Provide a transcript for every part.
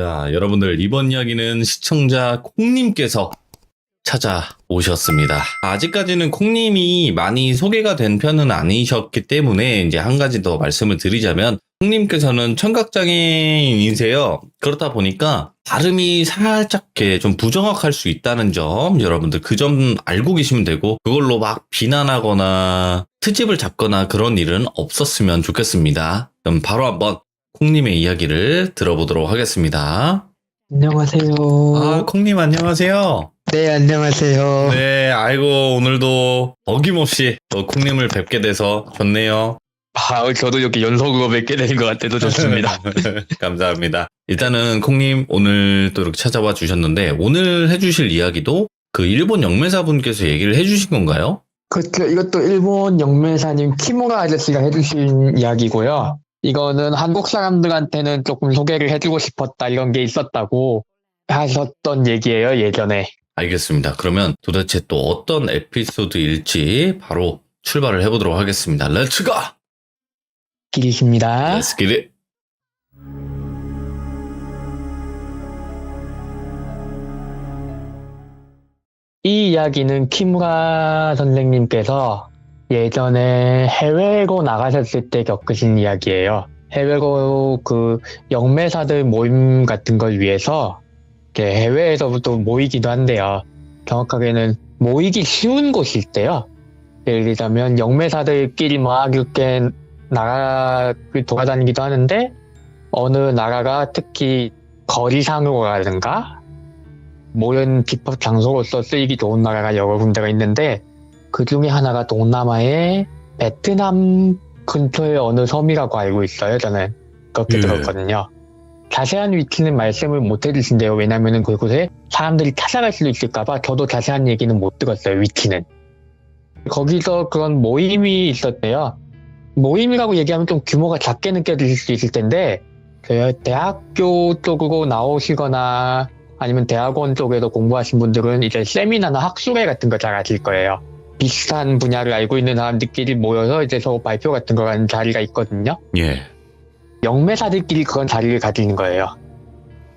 자, 여러분들 이번 이야기는 시청자 콩님께서 찾아오셨습니다. 아직까지는 콩님이 많이 소개가 된 편은 아니셨기 때문에 이제 한 가지 더 말씀을 드리자면 콩님께서는 청각장애인이세요. 그렇다 보니까 발음이 살짝 좀 부정확할 수 있다는 점 여러분들 그 점 알고 계시면 되고 그걸로 막 비난하거나 트집을 잡거나 그런 일은 없었으면 좋겠습니다. 그럼 바로 한번 콩님의 이야기를 들어보도록 하겠습니다. 안녕하세요. 아, 콩님 안녕하세요. 네, 안녕하세요. 네, 아이고 오늘도 어김없이 콩님을 뵙게 돼서 좋네요. 저도 이렇게 연속으로 뵙게 되는 것 같아서 좋습니다. 감사합니다. 일단은 콩님 오늘 또 이렇게 찾아와 주셨는데 오늘 해주실 이야기도 그 일본 영매사분께서 얘기를 해주신 건가요? 그렇죠. 이것도 일본 영매사님 키무라 아저씨가 해주신 이야기고요. 이거는 한국 사람들한테는 조금 소개를 해주고 싶었다 이런 게 있었다고 하셨던 얘기예요, 예전에. 알겠습니다. 그러면 도대체 또 어떤 에피소드일지 바로 출발을 해보도록 하겠습니다. 렛츠 고! 길이십니다. Let's get it! 이 이야기는 키무라 선생님께서 예전에 해외로 나가셨을 때 겪으신 이야기예요. 해외로 그 영매사들 모임 같은 걸 위해서 이렇게 해외에서부터 모이기도 한대요. 정확하게는 모이기 쉬운 곳이 있대요. 예를 들자면 영매사들끼리 막 이렇게 나라를 돌아다니기도 하는데 어느 나라가 특히 거리상으로라든가 모든 비법 장소로서 쓰이기 좋은 나라가 여러 군데가 있는데 그 중에 하나가 동남아의 베트남 근처의 어느 섬이라고 알고 있어요. 저는 그렇게 들었거든요. 자세한 위치는 말씀을 못 해주신대요. 왜냐면은 그곳에 사람들이 찾아갈 수도 있을까봐 저도 자세한 얘기는 못 들었어요. 위치는. 거기서 그런 모임이 있었대요. 모임이라고 얘기하면 좀 규모가 작게 느껴지실 수 있을 텐데 그 대학교 쪽으로 나오시거나 아니면 대학원 쪽에서 공부하신 분들은 이제 세미나나 학술회 같은 거 잘 아실 거예요. 비슷한 분야를 알고 있는 사람들끼리 모여서 이제 서로 발표 같은 거 하는 자리가 있거든요. 예. 영매사들끼리 그런 자리를 가지는 거예요.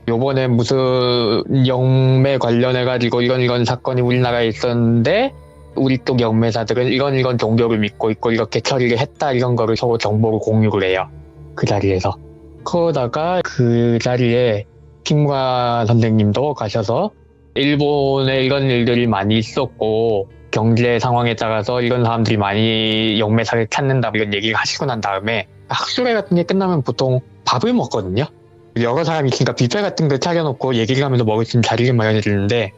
요번에 무슨 영매 관련해가지고 이런 사건이 우리나라에 있었는데 우리 쪽 영매사들은 이런 종교를 믿고 있고 이렇게 처리를 했다 이런 거를 서로 정보를 공유를 해요. 그 자리에서. 그러다가 그 자리에 키무라 선생님도 가셔서 일본에 이런 일들이 많이 있었고 경제 상황에 따라서 이런 사람들이 많이 영매사를 찾는다 이런 얘기를 하시고 난 다음에 학술회 같은 게 끝나면 보통 밥을 먹거든요. 여러 사람이 있으니까 뷔페 같은 거 차려놓고 얘기를 하면서 먹을 수 있는 자리를 마련해 주는데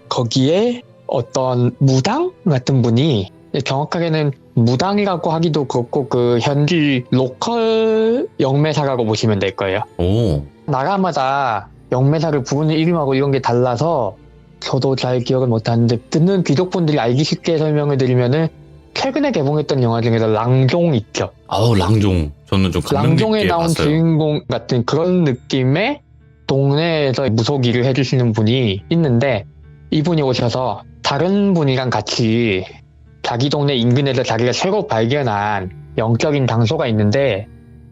거기에 어떤 무당 같은 분이 정확하게는 무당이라고 하기도 그렇고 그 현지 로컬 영매사라고 보시면 될 거예요. 오. 나라마다 영매사를 부르는 이름하고 이런 게 달라서 저도 잘 기억을 못하는데 듣는 귀족분들이 알기 쉽게 설명을 드리면은 최근에 개봉했던 영화 중에서 랑종 있죠. 아우 랑종. 저는 좀 감명 랑종에 깊게 나온 봤어요. 주인공 같은 그런 느낌의 동네에서 무속 일을 해주시는 분이 있는데 이분이 오셔서 다른 분이랑 같이 자기 동네 인근에서 자기가 새로 발견한 영적인 장소가 있는데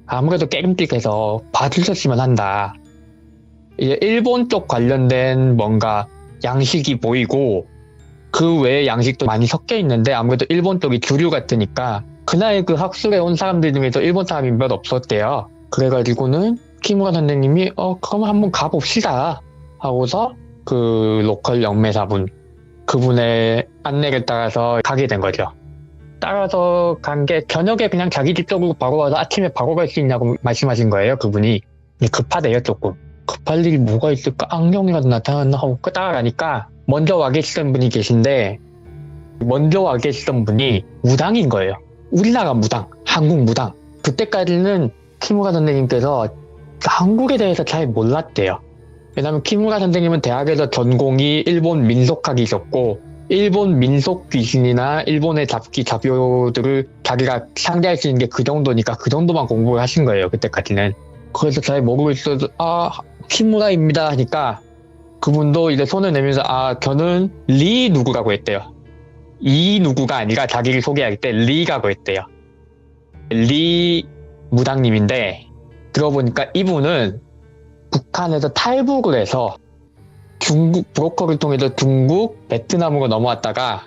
아무래도 깨름직해서 봐주셨으면 한다. 이제 일본 쪽 관련된 뭔가 양식이 보이고 그 외에 양식도 많이 섞여 있는데 아무래도 일본 쪽이 주류 같으니까 그날 그 학술에 온 사람들 중에서 일본 사람이 몇 없었대요. 그래가지고는 키무라 선생님이 그럼 한번 가봅시다 하고서 그 로컬 영매사분 그분의 안내를 따라서 가게 된 거죠. 따라서 간 게 저녁에 그냥 자기 집 쪽으로 바로 와서 아침에 바로 갈 수 있냐고 말씀하신 거예요. 그분이. 급하대요 조금. 급할 일이 뭐가 있을까? 악령이라도 나타났나 하고 따라가니까 먼저 와 계시던 분이 계신데 먼저 와 계시던 분이 무당인 거예요. 우리나라 무당, 한국 무당. 그때까지는 키무라 선생님께서 한국에 대해서 잘 몰랐대요. 왜냐면 키무라 선생님은 대학에서 전공이 일본 민속학이셨고 일본 민속 귀신이나 일본의 잡기 잡효들을 자기가 상대할 수 있는 게 그 정도니까 그 정도만 공부를 하신 거예요. 그때까지는. 그래서 잘 모르고 있어도 키무라입니다 하니까 그분도 이제 손을 내면서 저는 리 누구라고 했대요. 이 누구가 아니라 자기를 소개할 때 리라고 했대요. 리 무당님인데 들어보니까 이분은 북한에서 탈북을 해서 중국 브로커를 통해서 중국, 베트남으로 넘어왔다가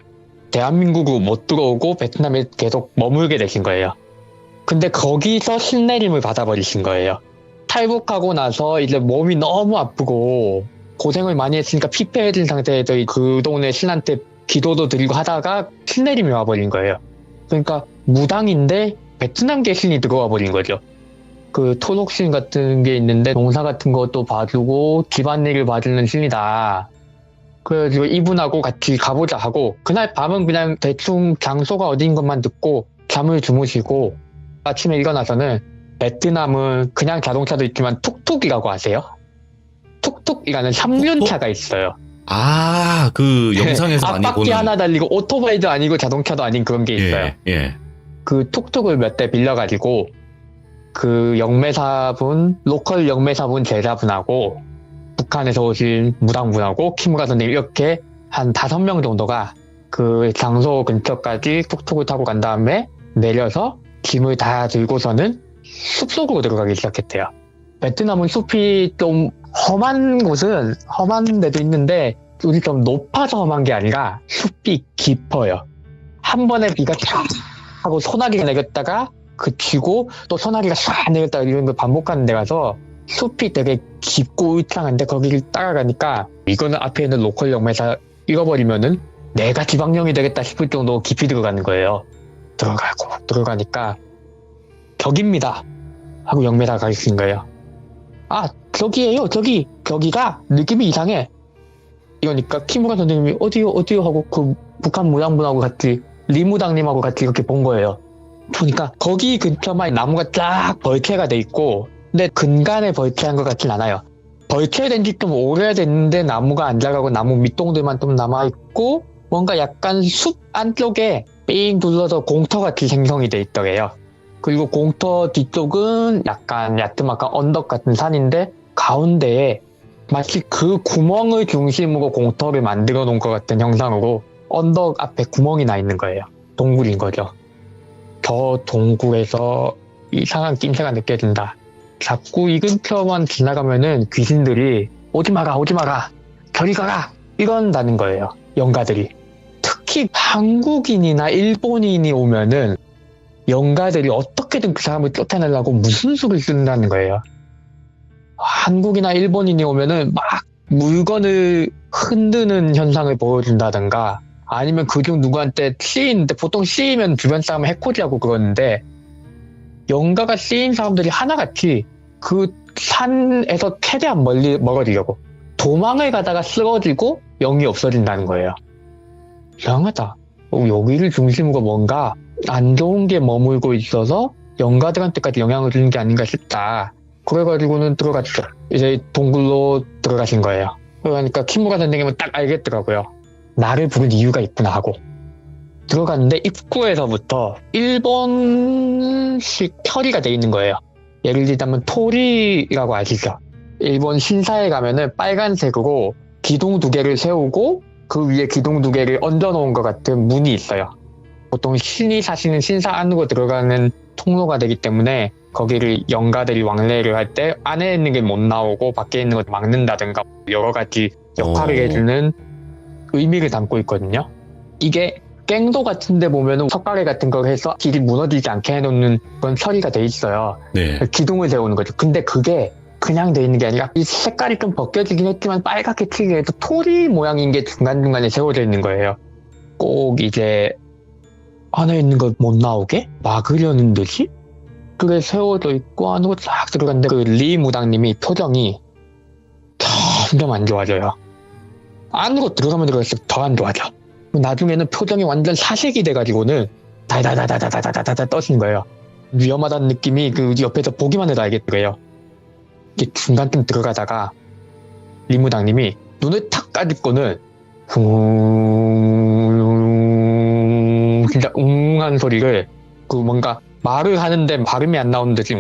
대한민국으로 못 들어오고 베트남에 계속 머물게 되신 거예요. 근데 거기서 신내림을 받아버리신 거예요. 탈북하고 나서 이제 몸이 너무 아프고 고생을 많이 했으니까 피폐해진 상태에서 그 동네 신한테 기도도 드리고 하다가 신내림이 와버린 거예요. 그러니까 무당인데 베트남계 신이 들어와 버린 거죠. 그 토속신 같은 게 있는데 농사 같은 것도 봐주고 집안일을 봐주는 신이다. 그래가지고 이분하고 같이 가보자 하고 그날 밤은 그냥 대충 장소가 어디인 것만 듣고 잠을 주무시고 아침에 일어나서는 베트남은 그냥 자동차도 있지만 툭툭이라고 아세요? 툭툭이라는 3륜차가 있어요. 아, 그 영상에서 많이 앞바퀴 보는. 하나 달리고 오토바이도 아니고 자동차도 아닌 그런 게 있어요. 예. 그 툭툭을 몇 대 빌려가지고 그 영매사분, 로컬 영매사분 제자분하고 북한에서 오신 무당분하고 키무라 선생님 이렇게 한 5명 정도가 그 장소 근처까지 툭툭을 타고 간 다음에 내려서 짐을 다 들고서는 숲속으로 들어가기 시작했대요. 베트남은 숲이 좀 험한 곳은 험한 데도 있는데 여기 좀 높아서 험한 게 아니라 숲이 깊어요. 한 번에 비가 쫙 하고 소나기가 내렸다가 그치고 또 소나기가 싹 내렸다가 이런 걸 반복하는 데 가서 숲이 되게 깊고 울창한데 거기를 따라가니까 이거는 앞에 있는 로컬 영매사 잃어버리면은 내가 지방령이 되겠다 싶을 정도 깊이 들어가는 거예요. 들어가니까 격입니다 하고 영매사가 가르친 거예요. 아 저기에요 저기가 느낌이 이상해 이러니까 키무라 선생님이 어디요 하고 그 북한 무당분하고 같이 리무당님하고 같이 이렇게 본 거예요. 보니까 거기 근처만 나무가 쫙 벌채가 돼 있고 근데 근간에 벌채한 것 같진 않아요. 벌채된 지 좀 오래됐는데 나무가 안 자라고 나무 밑동들만 좀 남아있고 뭔가 약간 숲 안쪽에 삥 둘러서 공터같이 생성이 돼 있더래요. 그리고 공터 뒤쪽은 약간 야트막한 언덕 같은 산인데 가운데에 마치 그 구멍을 중심으로 공터를 만들어 놓은 것 같은 형상으로 언덕 앞에 구멍이 나 있는 거예요. 동굴인 거죠. 저 동굴에서 이상한 낌새가 느껴진다. 자꾸 이 근처만 지나가면은 귀신들이 오지 마라 저리 가라 이런다는 거예요. 영가들이. 특히 한국인이나 일본인이 오면은 영가들이 어떻게든 그 사람을 쫓아내려고 무슨 수를 쓴다는 거예요. 한국이나 일본인이 오면은 막 물건을 흔드는 현상을 보여준다든가 아니면 그중 누구한테 씌이는데 보통 씌이면 주변 사람을 해코지하고 그러는데 영가가 씌인 사람들이 하나같이 그 산에서 최대한 멀어지려고 도망을 가다가 쓰러지고 영이 없어진다는 거예요. 이상하다. 여기를 중심으로 뭔가 안 좋은 게 머물고 있어서 영가들한테까지 영향을 주는 게 아닌가 싶다. 그래가지고는 들어갔죠. 이제 동굴로 들어가신 거예요. 그러니까 키무라 선생님은 딱 알겠더라고요. 나를 부른 이유가 있구나 하고 들어갔는데 입구에서부터 일본식 처리가 돼 있는 거예요. 예를 들자면 토리라고 아시죠? 일본 신사에 가면은 빨간색으로 기둥 2개를 세우고 그 위에 기둥 2개를 얹어놓은 것 같은 문이 있어요. 보통 신이 사시는 신사 안으로 들어가는 통로가 되기 때문에 거기를 영가들이 왕래를 할 때 안에 있는 게 못 나오고 밖에 있는 걸 막는다든가 여러 가지 역할을 해주는 의미를 담고 있거든요. 이게 갱도 같은 데 보면은 석가래 같은 걸 해서 길이 무너지지 않게 해놓는 그런 처리가 돼 있어요. 네. 기둥을 세우는 거죠. 근데 그게 그냥 돼 있는 게 아니라 이 색깔이 좀 벗겨지긴 했지만 빨갛게 튀게 해서 토리 모양인 게 중간중간에 세워져 있는 거예요. 꼭 이제 안에 있는 걸 못 나오게 막으려는 듯이 그게 세워져 있고 안으로 쫙 들어갔는데 그 리 무당님이 표정이 점점 안 좋아져요. 안으로 들어가면 들어갈수록 더 안 좋아져. 나중에는 표정이 완전 사색이 돼가지고는 다다다다다다다다 떠신 거예요. 위험하다는 느낌이 그 옆에서 보기만 해도 알겠더래요. 이게 중간쯤 들어가다가 리무당님이 눈을 탁 까짓고는 진짜 웅한 소리를 그 뭔가 말을 하는데 발음이 안 나오는 듯이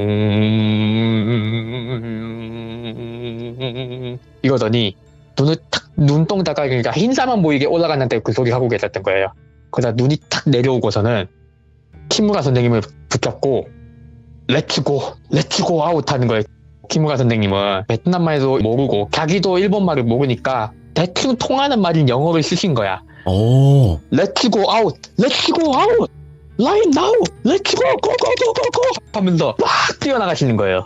이러더니 눈을 탁 눈동자가 그러니까 흰자만 보이게 올라갔는데 그 소리 하고 계셨던 거예요. 그러다 눈이 탁 내려오고서는 키무라 선생님을 붙잡고 렛츠고 아웃 하는 거예요. 키무라 선생님은 베트남말도 모르고 자기도 일본말을 모르니까 대충 통하는 말인 영어를 쓰신 거야. 오. Let's go out! Let's go out! Right now! Let's go! Go! Go! Go! Go! Go! 하면서 막 뛰어나가시는 거예요.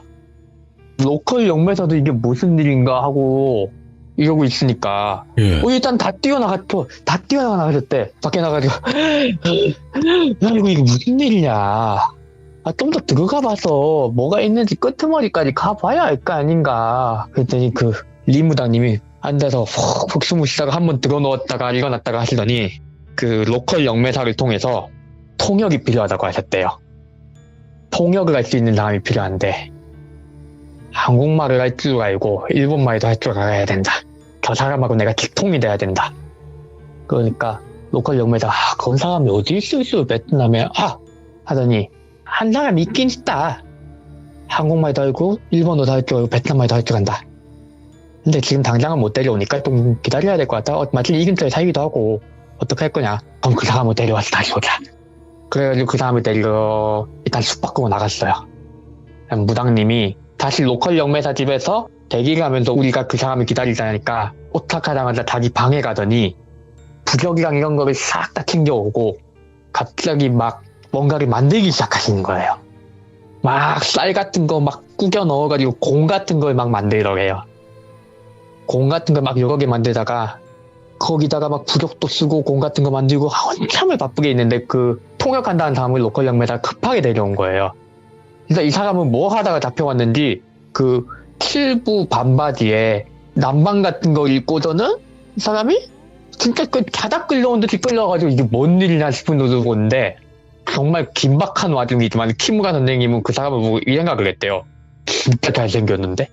로컬 영매사도 이게 무슨 일인가 하고 이러고 있으니까 예. 일단 다 뛰어나가셨대. 밖에 나가지고 이거 무슨 일이냐. 좀 더 들어가 봐서 뭐가 있는지 끄트머리까지 가봐야 알 거 아닌가. 그랬더니 그 리무당님이 앉아서 푹푹 숨을 쉬다가 한번 들어누웠다가 일어났다가 하시더니 그 로컬 영매사를 통해서 통역이 필요하다고 하셨대요. 통역을 할 수 있는 사람이 필요한데 한국말을 할 줄 알고 일본말도 할 줄 알아야 된다. 저 사람하고 내가 직통이 돼야 된다. 그러니까 로컬 영매사 그런 사람이 어디 있어 베트남에 하더니 한 사람 있긴 있다. 한국말도 알고 일본어도 할 줄 알고 베트남말도 할 줄 안다. 근데 지금 당장은 못 데려오니까 좀 기다려야 될 것 같다. 마침 이 근처에 살기도 하고 어떻게 할 거냐. 그럼 그 사람을 데려와서 다시 오자. 그래가지고 그 사람을 데리러 일단 숲 밖으로 나갔어요. 무당님이 다시 로컬 영매사 집에서 대기를 하면서 우리가 그 사람을 기다리자니까 오타카당하자 자기 방에 가더니 부적이랑 이런 거를 싹 다 챙겨오고 갑자기 막 뭔가를 만들기 시작하시는 거예요. 막 쌀 같은 거 막 꾸겨 넣어가지고 공 같은 걸 막 만들더래요. 공 같은 걸 막 여러 개 만들다가 거기다가 막 부적도 쓰고 공 같은 거 만들고 한참을 바쁘게 있는데 그 통역한다는 사람을 로컬 영매사 급하게 데려온 거예요. 그래서 이 사람은 뭐 하다가 잡혀왔는지 그 칠부 반바지에 남방 같은 거 입고서는 이 사람이 진짜 그 자다 끌려온 듯이 끌려가지고 이게 뭔 일이냐 싶은 노릇인데 정말 긴박한 와중이지만 키무라 선생님은 그 사람을 보고 이 생각을 했대요. 진짜 잘생겼는데?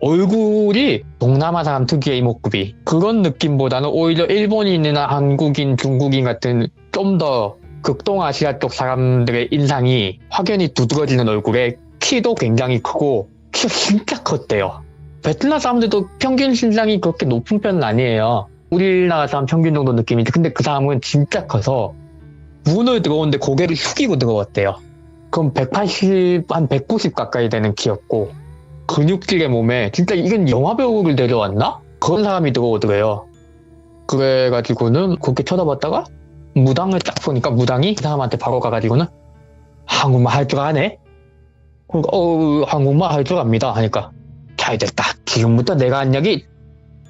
얼굴이 동남아 사람 특유의 이목구비 그런 느낌보다는 오히려 일본인이나 한국인, 중국인 같은 좀 더 극동아시아 쪽 사람들의 인상이 확연히 두드러지는 얼굴에 키도 굉장히 크고 키가 진짜 컸대요. 베트남 사람들도 평균 신장이 그렇게 높은 편은 아니에요. 우리나라 사람 평균 정도 느낌인데 근데 그 사람은 진짜 커서 문을 들어오는데 고개를 숙이고 들어왔대요. 그럼 180, 한 190 가까이 되는 키였고 근육질의 몸에 진짜 이건 영화배우를 데려왔나? 그런 사람이 들어오더래요. 그래가지고는 그렇게 쳐다봤다가 무당을 딱 보니까 무당이 그 사람한테 바로 가가지고는 한국말 할 줄 아네? 한국말 할 줄 압니다 하니까 잘됐다. 지금부터 내가 한 여기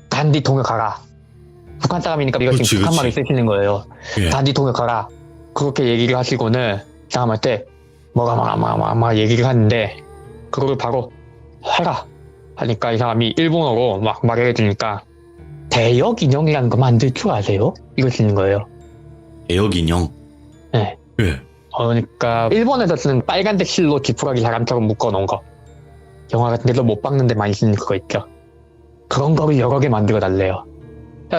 단디 통역하라. 북한 사람이니까 이거 지금 북한말을 쓰시는 거예요. 예. 단디 통역하라. 그렇게 얘기를 하시고는 사람한테 뭐가 얘기를 하는데 그거를 바로 해라 하니까 이 사람이 일본어로 막 말해주니까 대역 인형이라는 거 만들 줄 아세요? 이러시는 거예요. 대역 인형? 네. 예. 그러니까 일본에서 쓰는 빨간색 실로 지푸라기 사람처럼 묶어놓은 거 영화 같은 데서 못 박는 데 많이 쓰는 그거 있죠. 그런 거를 여러 개 만들어 달래요.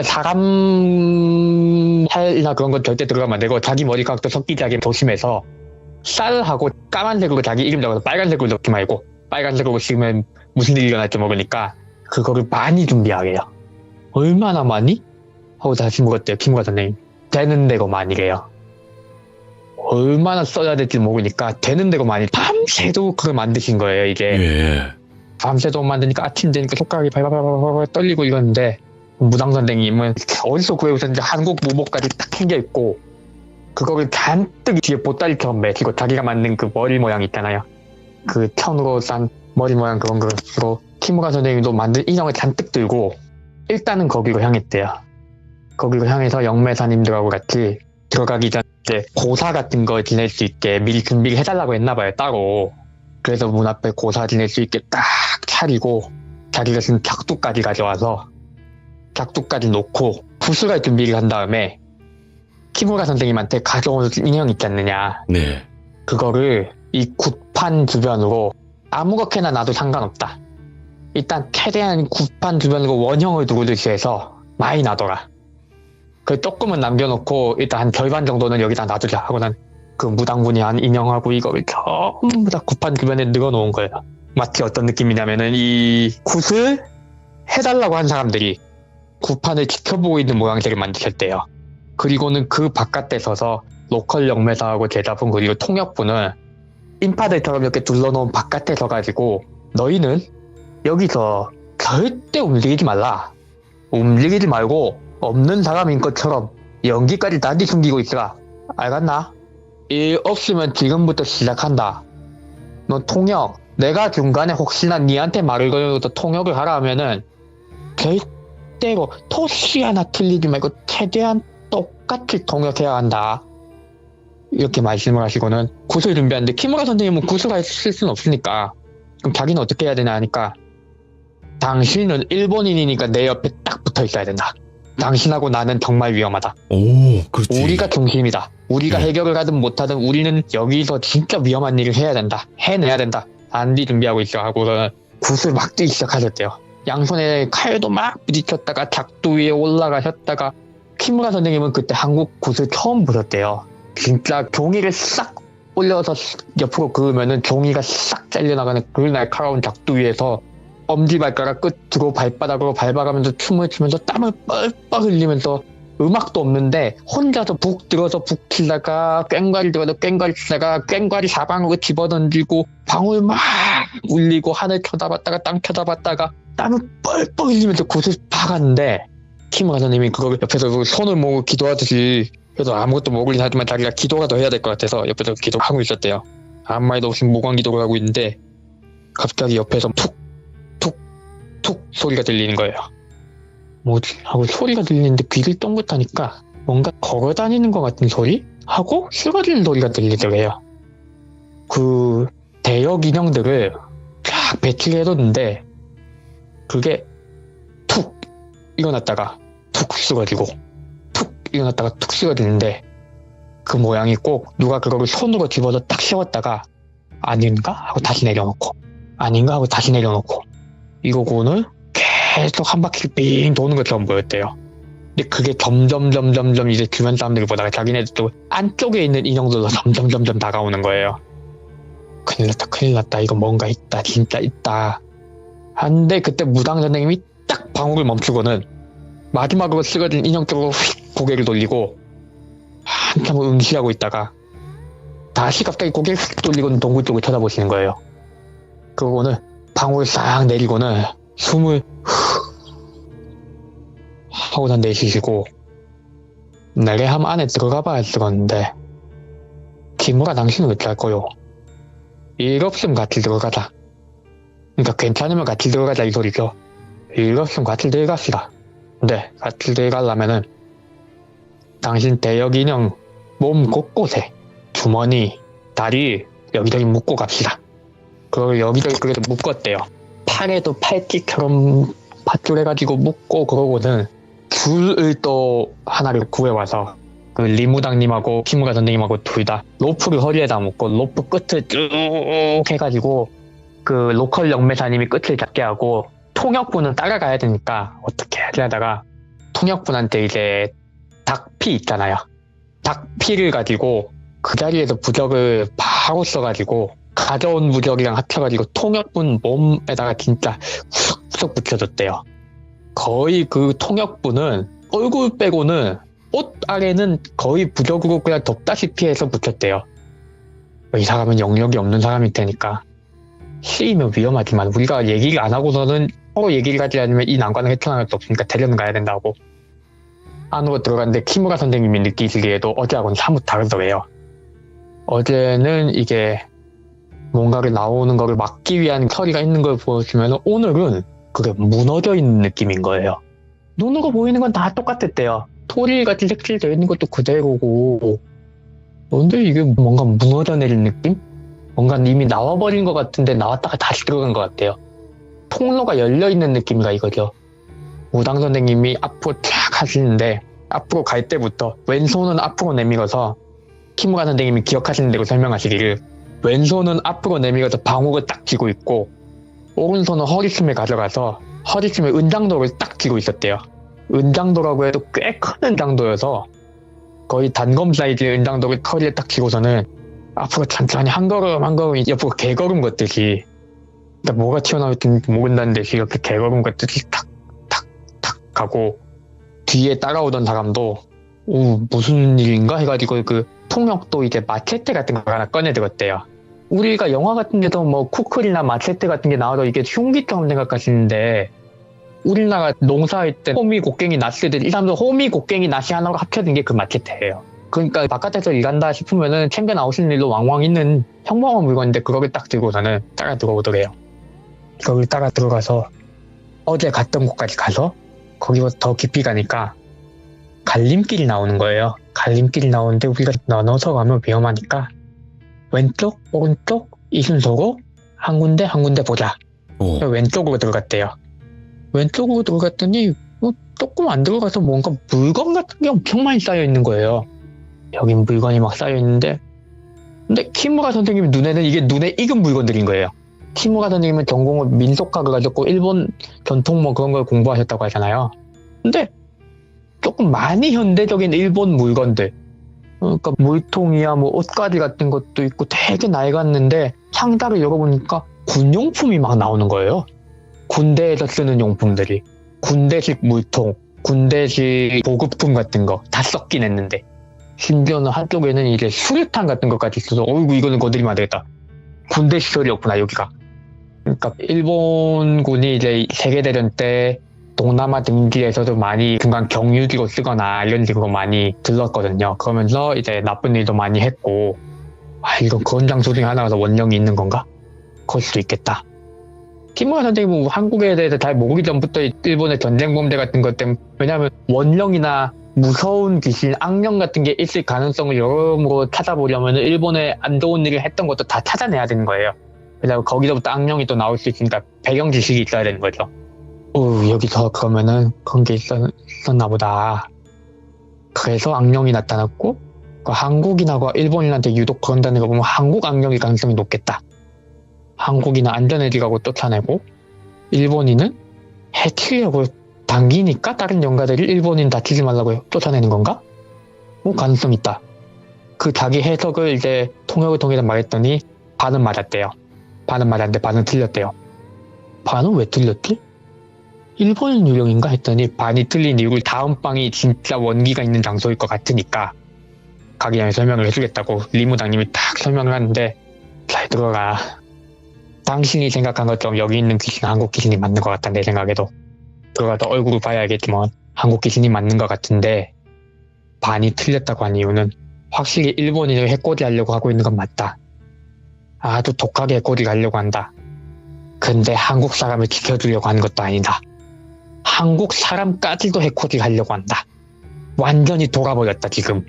사람 살이나 그런 건 절대 들어가면 안 되고 자기 머리카락도 섞이지 않게 조심해서 쌀하고 까만색으로 자기 이름 적어서 빨간색으로 넣지 말고 빨간색으로 씌우면 무슨 일이 일어날지 모르니까 그거를 많이 준비하게요. 얼마나 많이? 하고 다시 물었대요. 키무라 선생님. 되는 대로 많이래요. 얼마나 써야 될지 모르니까 되는 대로 많이 밤새도 그걸 만드신 거예요. 이게 예. 밤새도 만드니까 아침 되니까 손가락이 발발발발 떨리고 이러는데 무당 선생님은 어디서 구해오셨는지 한국 무복까지 딱 챙겨입고 그거를 잔뜩 뒤에 보따리처럼 매시고 자기가 만든 그 머리 모양 있잖아요. 그 천으로 싼 머리 모양 그런 거로 키무라 선생님도 만든 인형을 잔뜩 들고 일단은 거기로 향했대요. 거기로 향해서 영매사님들하고 같이 들어가기 전에 고사 같은 거 지낼 수 있게 미리 준비를 해달라고 했나봐요. 따로. 그래서 문 앞에 고사 지낼 수 있게 딱 차리고 자기가 쓴 작두까지 가져와서 작두까지 놓고 구슬할 준비를 한 다음에 키무라 선생님한테 가져온 인형 있지 않느냐. 네. 그거를 이 굿판 주변으로 아무렇게나 놔도 상관없다. 일단 최대한 굿판 주변으로 원형을 두고듯이 해서 많이 놔둬라. 그 조금은 남겨놓고 일단 한 절반 정도는 여기다 놔두자 하고 난 그 무당분이 한 인형하고 이거를 전부 다 굿판 주변에 넣어놓은 거예요. 마치 어떤 느낌이냐면은 이 굿을 해달라고 한 사람들이 굿판을 지켜보고 있는 모양새를 만드셨대요. 그리고는 그 바깥에 서서 로컬 영매사하고 제자분 그리고 통역분은 인파들처럼 이렇게 둘러놓은 바깥에 서가지고 너희는 여기서 절대 움직이지 말라. 움직이지 말고 없는 사람인 것처럼 연기까지 단디 숨기고 있으라. 알겠나? 일 없으면 지금부터 시작한다. 너 통역, 내가 중간에 혹시나 니한테 말을 걸어서 통역을 하라 하면은 절대로 토시 하나 틀리지 말고 최대한 똑같이 통역해야 한다. 이렇게 말씀을 하시고는 굿을 준비하는데 키무라 선생님은 굿을 하실 수는 없으니까 그럼 자기는 어떻게 해야 되나 하니까 당신은 일본인이니까 내 옆에 딱 붙어 있어야 된다. 당신하고 나는 정말 위험하다. 오, 그렇지. 우리가 중심이다. 우리가 네. 해결을 하든 못하든 우리는 여기서 진짜 위험한 일을 해야 된다. 해내야 된다. 단디 준비하고 있어 하고는 굿을 막 뛰기 시작하셨대요. 양손에 칼도 막 부딪혔다가 작두 위에 올라가셨다가 키무라 선생님은 그때 한국 굿을 처음 보셨대요. 진짜 종이를 싹 올려서 옆으로 그으면은 종이가 싹 잘려나가는 그 날카로운 작두 위에서 엄지발가락 끝으로 발바닥으로 밟아가면서 춤을 추면서 땀을 뻘뻘 흘리면서 음악도 없는데 혼자서 북 들어서 북 치다가 꽹과리 들어서 꽹과리 치다가 꽹과리 사방으로 집어던지고 방울 막 울리고 하늘 쳐다봤다가 땅 쳐다봤다가 땀을 뻘뻘 흘리면서 굿을 박았는데 키무라 선생님이 그걸 옆에서 손을 모으고 기도하듯이 그래서 아무것도 모르긴 하지만 자기가 기도라도 해야 될 것 같아서 옆에서 기도하고 있었대요. 아무 말도 없이 무관 기도를 하고 있는데 갑자기 옆에서 툭 소리가 들리는 거예요. 뭐지? 하고 소리가 들리는데 귀를 똥긋하니까 뭔가 걸어다니는 것 같은 소리? 하고 쓰러지는 소리가 들리더래요. 그 대역 인형들을 쫙 배치해뒀는데 그게 툭 일어났다가 툭 쓰러지고 툭 일어났다가 툭 쓰러지는데 그 모양이 꼭 누가 그거를 손으로 집어서 딱 세웠다가 아닌가? 하고 다시 내려놓고 아닌가? 하고 다시 내려놓고 이러고는 계속 한 바퀴 빙 도는 것처럼 보였대요. 근데 그게 점점 이제 주변 사람들이 보다가 자기네들도 안쪽에 있는 인형들도 점점 다가오는 거예요. 큰일 났다 이거 뭔가 있다 진짜 있다. 한데 그때 무당 선생님이 딱 방울을 멈추고는 마지막으로 쓰러진 인형 쪽으로 휙 고개를 돌리고 한참 응시하고 있다가 다시 갑자기 고개를 휙 돌리고는 동굴 쪽을 쳐다보시는 거예요. 그러고는 방울을 싹 내리고는 숨을 하고 난 내쉬시고 내래함 안에 들어가 봐야 쓰겠는데 키무라 당신은 어찌할 거요? 일 없으면 같이 들어가자. 그러니까 괜찮으면 같이 들어가자 이 소리죠. 일 없으면 같이 들어갑시다. 근데 같이 들어가려면은 당신 대역 인형 몸 곳곳에 주머니, 다리 여기저기 묶고 갑시다. 그걸 여기저기 그래도 묶었대요. 팔에도 팔찌처럼 밧줄해가지고 묶고 그러고는 줄을 또 하나를 구해와서 그 리무당님하고 키무라 선생님하고 둘 다 로프를 허리에다 묶고 로프 끝을 쭉 해가지고 그 로컬 영매사님이 끝을 잡게 하고 통역분은 따라가야 되니까 어떻게 해야 하다가 통역분한테 이제 닭피 있잖아요. 닭피를 가지고 그 자리에서 부적을 바로 써가지고 가져온 부적이랑 합쳐가지고 통역분 몸에다가 진짜 훅 붙여줬대요. 거의 그 통역분은 얼굴 빼고는 옷 아래는 거의 부적으로 그냥 덮다시피 해서 붙였대요. 이 사람은 영역이 없는 사람일 테니까 시이면 위험하지만 우리가 얘기를 안 하고서는 서로 얘기를 하지 않으면 이 난관을 헤쳐나갈 수 없으니까 데려는 가야 된다고. 안으로 들어갔는데 키무라 선생님이 느끼시기에도 어제하고는 사뭇 다르더래요. 어제는 이게 뭔가를 나오는 거를 막기 위한 처리가 있는 걸 보여주면 오늘은 그게 무너져 있는 느낌인 거예요. 눈으로 보이는 건 다 똑같았대요. 토리같이 색칠되어 있는 것도 그대로고 근데 이게 뭔가 무너져 내린 느낌? 뭔가 이미 나와버린 것 같은데 나왔다가 다시 들어간 것 같아요. 통로가 열려있는 느낌이다 이거죠. 무당 선생님이 앞으로 쫙 하시는데 앞으로 갈 때부터 왼손은 앞으로 내밀어서 키무라 선생님이 기억하시는 대로 설명하시기를 왼손은 앞으로 내밀어서 방울을 딱 쥐고 있고 오른손은 허리춤에 가져가서 허리춤에 은장도를 딱 쥐고 있었대요. 은장도라고 해도 꽤 큰 은장도여서 거의 단검 사이즈의 은장도를 허리에 딱 쥐고서는 앞으로 천천히 한 걸음 옆으로 개걸음 걷듯이 그러니까 뭐가 튀어나올지 모른다는 듯이 이렇게 개걸음 걷듯이 탁탁탁 가고 뒤에 따라오던 사람도 무슨 일인가 해가지고 그 통역도 이제 마체테 같은 거 하나 꺼내 들었대요. 우리가 영화 같은 데도 뭐 쿠클이나 마체테 같은 게 나와도 이게 흉기처럼 생각하시는데 우리나라 농사할 때 호미 곡괭이 낫시들 이 사람들 호미 곡괭이 낫시 하나로 합쳐진 게 그 마체테예요. 그러니까 바깥에서 일한다 싶으면은 챙겨 나오시는 일도 왕왕 있는 평범한 물건인데 그거를 딱 들고서는 따라 들어오더래요. 거기 따라 들어가서 어제 갔던 곳까지 가서 거기보다 더 깊이 가니까 갈림길이 나오는 거예요. 갈림길이 나오는데 우리가 나눠서 가면 위험하니까 왼쪽, 오른쪽 이 순서로 한 군데 한 군데 보자. 왼쪽으로 들어갔대요. 왼쪽으로 들어갔더니 조금 안 들어가서 뭔가 물건 같은 게 엄청 많이 쌓여 있는 거예요. 여긴 물건이 막 쌓여 있는데 근데 키무라 선생님 눈에는 이게 눈에 익은 물건들인 거예요. 키무라 선생님은 전공을 민속학을 가졌고 일본 전통 뭐 그런 걸 공부하셨다고 하잖아요. 근데 조금 많이 현대적인 일본 물건들 그러니까 물통이야 뭐 옷가지 같은 것도 있고 되게 낡았는데 상자를 열어보니까 군용품이 막 나오는 거예요. 군대에서 쓰는 용품들이 군대식 물통, 군대식 보급품 같은 거 다 썩긴 했는데 심지어는 한쪽에는 이제 수류탄 같은 것까지 있어서 어이구 이거는 건드리면 안 되겠다. 군대 시설이었구나 여기가. 그러니까 일본군이 이제 세계대전 때 동남아 등지에서도 많이 중간 경유지로 쓰거나 이런 식으로 많이 들렀거든요. 그러면서 이제 나쁜 일도 많이 했고 이건 그런 장소 중에 하나라서 원령이 있는 건가? 그럴 수도 있겠다. 키무라 선생님은 한국에 대해서 잘 모르기 전부터 일본의 전쟁 범죄 같은 것 때문에 왜냐하면 원령이나 무서운 귀신, 악령 같은 게 있을 가능성을 여러모로 찾아보려면 일본에 안 좋은 일을 했던 것도 다 찾아내야 되는 거예요. 그래서 거기서부터 악령이 또 나올 수 있으니까 배경 지식이 있어야 되는 거죠. 여기서 그러면은 그런 게 있었나 보다. 그래서 악령이 나타났고 한국인하고 일본인한테 유독 그런다는 거 보면 한국 악령일 가능성이 높겠다. 한국인은 안전해지라고 쫓아내고 일본인은 해치려고 당기니까 다른 영가들이 일본인 다치지 말라고 쫓아내는 건가? 가능성 있다. 그 자기 해석을 이제 통역을 통해서 말했더니 반은 맞았대요. 반은 맞았는데 반은 틀렸대요. 반은 왜 틀렸지? 일본인 유령인가 했더니 반이 틀린 이유를 다음 방이 진짜 원기가 있는 장소일 것 같으니까 가기 전에 설명을 해주겠다고 리무당님이 딱 설명을 하는데 잘 들어가. 당신이 생각한 것처럼 여기 있는 귀신은 한국 귀신이 맞는 것 같다 내 생각에도. 들어가서 얼굴을 봐야 알겠지만 한국 귀신이 맞는 것 같은데 반이 틀렸다고 한 이유는 확실히 일본인을 해코지 하려고 하고 있는 건 맞다. 아주 독하게 해코지 하려고 한다. 근데 한국 사람을 지켜주려고 하는 것도 아니다. 한국 사람까지도 해코지 하려고 한다. 완전히 돌아버렸다 지금.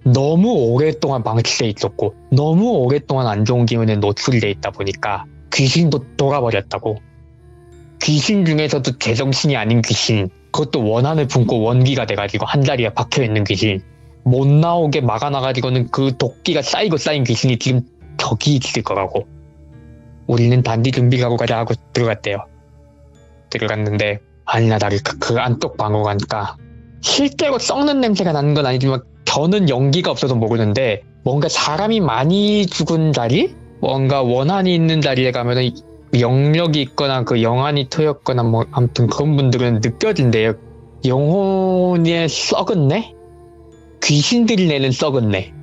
너무 오랫동안 방치돼 있었고 너무 오랫동안 안 좋은 기운에 노출돼 있다 보니까 귀신도 돌아버렸다고. 귀신 중에서도 제정신이 아닌 귀신, 그것도 원한을 품고 원기가 돼가지고 한자리에 박혀있는 귀신, 못 나오게 막아놔가지고는 그 도끼가 쌓이고 쌓인 귀신이 지금 저기 있을 거라고. 우리는 단디 준비하고 가자 하고 들어갔대요. 들어갔는데 아니나 다를까 그 안쪽 방으로 가니까 실제로 썩는 냄새가 나는 건 아니지만 저는 연기가 없어서 모르는데 뭔가 사람이 많이 죽은 자리? 뭔가 원한이 있는 자리에 가면은 영력이 있거나 그 영안이 트였거나 뭐 아무튼 그런 분들은 느껴진대요. 영혼의 썩은 내? 귀신들이 내는 썩은 내.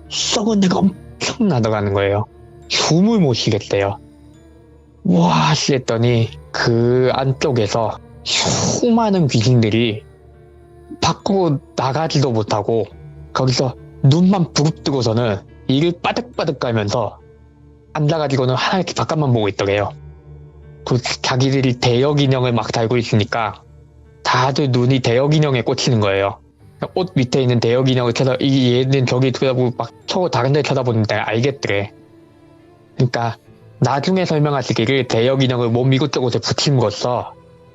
썩은 내가 엄청 나더라는 거예요. 숨을 못 쉬겠대요. 와 씨 했더니 그 안쪽에서 수많은 귀신들이 밖으로 나가지도 못하고 거기서 눈만 부릅뜨고서는 이를 빠득빠득 깔면서 앉아가지고는 하나씩 바깥만 보고 있더래요. 그 자기들이 대역 인형을 막 달고 있으니까 다들 눈이 대역 인형에 꽂히는 거예요. 옷 밑에 있는 대역 인형을 얘는 저기 쳐다보고 막 서로 다른 데 쳐다보는데 알겠더래. 그러니까 나중에 설명하시기를 대역 인형을 몸 이곳저곳에 붙임으로써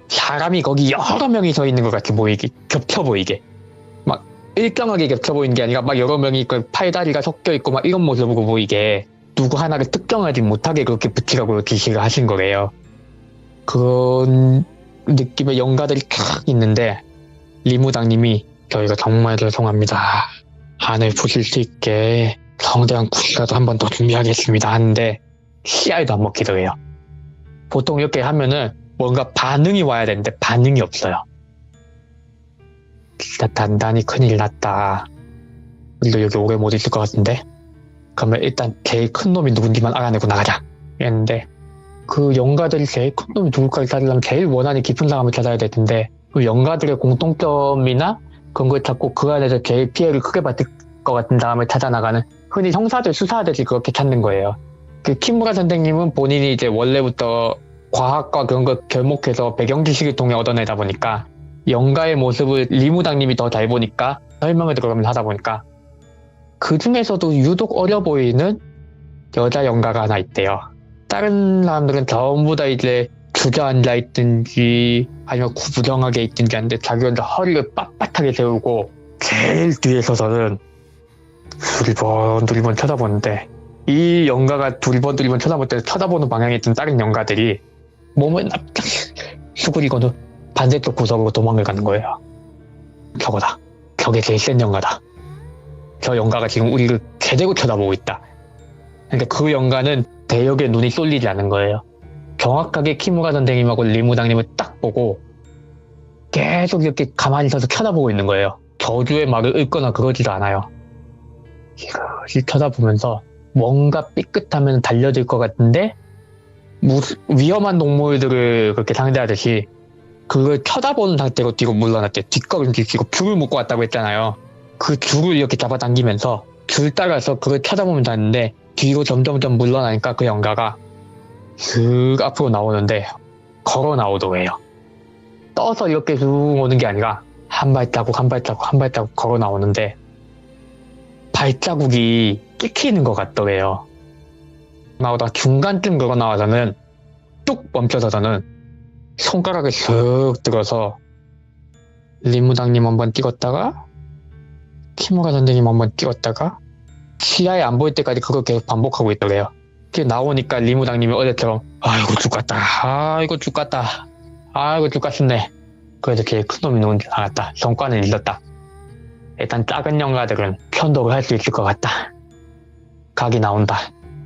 사람이 거기 여러 명이 서 있는 것 같이 보이게, 겹쳐 보이게. 막 일정하게 겹쳐 보이는 게 아니라 막 여러 명이 그 팔다리가 섞여 있고 막 이런 모습으로 보이게 누구 하나를 특정하지 못하게 그렇게 붙이라고 지시를 하신 거래요. 그런 느낌의 영가들이 쫙 있는데 리무당님이 저희가 정말 죄송합니다. 안을 부실 수 있게 성대한 구시라도 한 번 더 준비하겠습니다 하는데 씨알도 안 먹히더래요. 보통 이렇게 하면은 뭔가 반응이 와야 되는데 반응이 없어요. 진짜 단단히 큰일 났다. 우리도 여기 오래 못 있을 것 같은데 그러면 일단 제일 큰 놈이 누군지만 알아내고 나가자 이랬는데, 그 영가들이 제일 큰 놈이 누굴까를 찾으려면 제일 원한이 깊은 사람을 찾아야 될 텐데, 그 영가들의 공통점이나 그런 걸 찾고 그 안에서 제일 피해를 크게 받을 것 같은 사람을 찾아나가는, 흔히 형사들 수사하듯이 그렇게 찾는 거예요. 그 키무라 선생님은 본인이 이제 원래부터 과학과 그런 걸 결목해서 배경 지식을 통해 얻어내다 보니까 영가의 모습을 리무당님이 더 잘 보니까 설명을 들어가면서 하다 보니까 그 중에서도 유독 어려 보이는 여자 영가가 하나 있대요. 다른 사람들은 전부 다 이제 주저앉아 있든지 아니면 구부정하게 있든지 하는데, 자기 혼자 허리를 빳빳하게 세우고 제일 뒤에 서서는 두리번 쳐다보는데, 이 영가가 두리번 쳐다볼 때 쳐다보는 방향에 있던 다른 영가들이 몸을 납작 수그리고는 반대쪽 구석으로 도망을 가는 거예요. 저거다. 저게 제일 센 영가다. 저 영가가 지금 우리를 제대로 쳐다보고 있다. 그러니까 그 영가는 대역에 눈이 쏠리지 않는 거예요. 정확하게 키무라 선생님하고 리무당님을 딱 보고 계속 이렇게 가만히 서서 쳐다보고 있는 거예요. 저주의 말을 읊거나 그러지도 않아요. 이렇게 쳐다보면서 뭔가 삐끗하면 달려들 것 같은데, 위험한 동물들을 그렇게 상대하듯이 그걸 쳐다보는 상태로 뒤로 물러났대. 뒷걸음질 치고 줄을 묶고 왔다고 했잖아요. 그 줄을 이렇게 잡아당기면서 줄 따라서 그걸 쳐다보면서 하는데, 뒤로 점점 물러나니까 그 영가가 슥 앞으로 나오는데 걸어 나오더래요. 떠서 이렇게 쭉 오는 게 아니라 한 발자국 걸어 나오는데 발자국이 찍히는 것 같더래요. 나오다 중간쯤 걸어 나와서는 뚝 멈춰서서는 손가락을 슥 들어서 리무당님 한번 찍었다가 키무라 선생님 한번 찍었다가 시야에 안 보일 때까지 그걸 계속 반복하고 있더래요. 이렇게 나오니까 리무당님이 어제처럼 아이고 죽겠다, 아이고 죽겠다, 아이고 죽겠네. 그래서 걔 큰 놈이 누군지 알았다. 성과는 잃었다. 일단 작은 영가들은 편독을 할 수 있을 것 같다. 각이 나온다.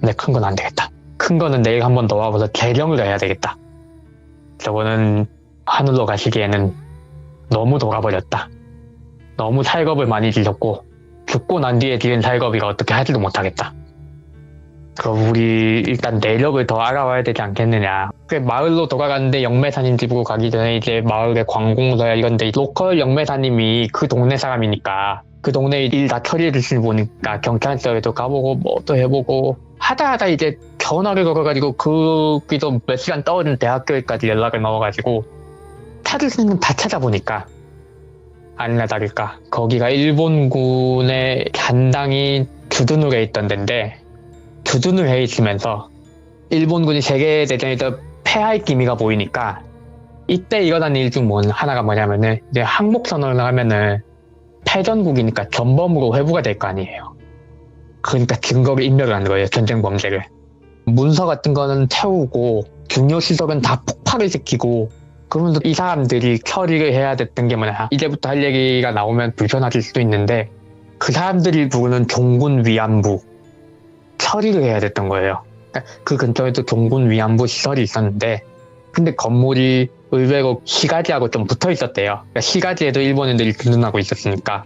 근데 큰 건 안 되겠다. 큰 거는 내일 한 번 더 와봐서 재령을 해야 되겠다. 저거는 하늘로 가시기에는 너무 돌아버렸다. 너무 살겁을 많이 지셨고 죽고 난 뒤에 지은 살겁이가 어떻게 하지도 못하겠다. 그럼 우리 일단 내력을 더 알아와야 되지 않겠느냐. 마을로 돌아가는데 영매사님 집으로 가기 전에 이제 마을의 관공서야 이런데 로컬 영매사님이 그 동네 사람이니까 그 동네 일 다 처리해 주시는 분이니까 경찰서에도 가보고 뭐도 해보고 하다 이제 전화를 걸어가지고 거기서 몇 시간 떨어진 대학교에까지 연락을 넣어가지고 찾을 수 있는 건 다 찾아보니까 아니나 다를까 거기가 일본군의 잔당이 주둔을해 있던 데인데, 주둔을 해 있으면서 일본군이 세계대전에서 패할 기미가 보이니까 이때 일어난 일 중 하나가 뭐냐면은 이제 항복선언을 하면은 패전국이니까 전범으로 회부가 될 거 아니에요. 그러니까 증거를 인멸을 한 거예요. 전쟁 범죄를. 문서 같은 거는 태우고 중요 시설은 다 폭발을 시키고, 그러면서 이 사람들이 처리를 해야 됐던 게 뭐냐, 이제부터 할 얘기가 나오면 불편하실 수도 있는데 그 사람들이 부르는 종군 위안부 처리를 해야 됐던 거예요. 그 근처에도 종군 위안부 시설이 있었는데, 근데 건물이 의외로 시가지하고 좀 붙어 있었대요. 그러니까 시가지에도 일본인들이 주둔하고 있었으니까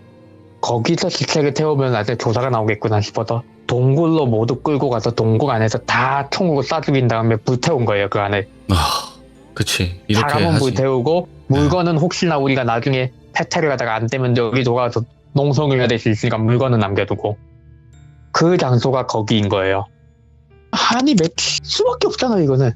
거기서 시체를 태우면 나중에 조사가 나오겠구나 싶어서 동굴로 모두 끌고 가서 동굴 안에서 다 총으로 쏴 죽인 다음에 불태운 거예요. 그 안을. 그치. 이렇게 사람은 하지. 불태우고 물건은 혹시나 우리가 나중에 패퇴를 하다가 안 되면 여기 돌아와서 농성을 해야 될 수 있으니까 물건은 남겨두고, 그 장소가 거기인 거예요. 한이 맺힐 수밖에 없잖아. 이거는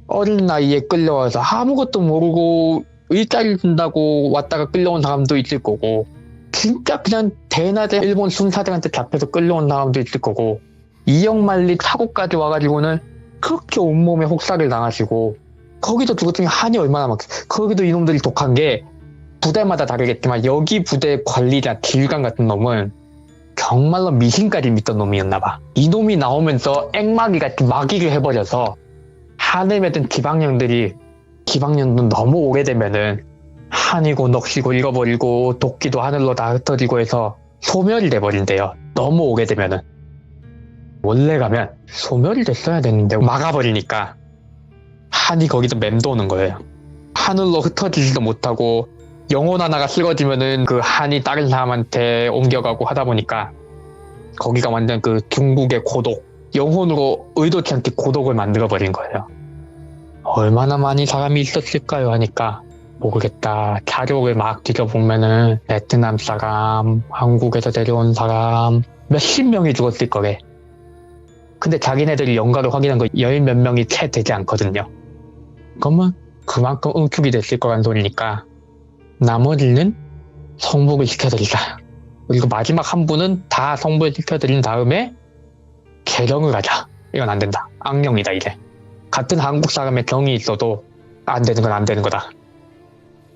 어린 나이에 끌려와서 아무것도 모르고 일자리 준다고 왔다가 끌려온 사람도 있을 거고, 진짜 그냥 대낮에 일본 순사들한테 잡혀서 끌려온 사람도 있을 거고, 이역만리 타고까지 와가지고는 그렇게 온몸에 혹사를 당하시고, 거기도 죽었더니 한이 얼마나 많겠어. 거기도 이놈들이 독한 게 부대마다 다르겠지만 여기 부대 관리자 지휘관 같은 놈은 정말로 미신까지 믿던 놈이었나봐. 이놈이 나오면서 액마기같이 마기를 해버려서 한을 맺은 지방령도 너무 오래되면은 한이고 넋이고 잃어버리고 도끼도 하늘로 다 흩어지고 해서 소멸이 돼버린대요. 너무 오래되면은. 원래 가면 소멸이 됐어야 되는데 막아버리니까 한이 거기서 맴도는 거예요. 하늘로 흩어지지도 못하고 영혼 하나가 쓰러지면은 그 한이 다른 사람한테 옮겨가고 하다 보니까 거기가 완전 그 중국의 고독, 영혼으로 의도치 않게 고독을 만들어버린 거예요. 얼마나 많이 사람이 있었을까요 하니까 모르겠다. 자료를 막 뒤져보면은 베트남 사람, 한국에서 데려온 사람 몇십 명이 죽었을 거래. 근데 자기네들이 연가를 확인한 거 열 몇 명이 채 되지 않거든요. 그러면 그만큼 응축이 됐을 거란 소리니까 나머지는 성북을 시켜드리자. 그리고 마지막 한 분은 다 성북을 시켜드린 다음에 개정을 하자. 이건 안 된다. 악령이다 이제. 같은 한국 사람의 정이 있어도 안 되는 건 안 되는 거다.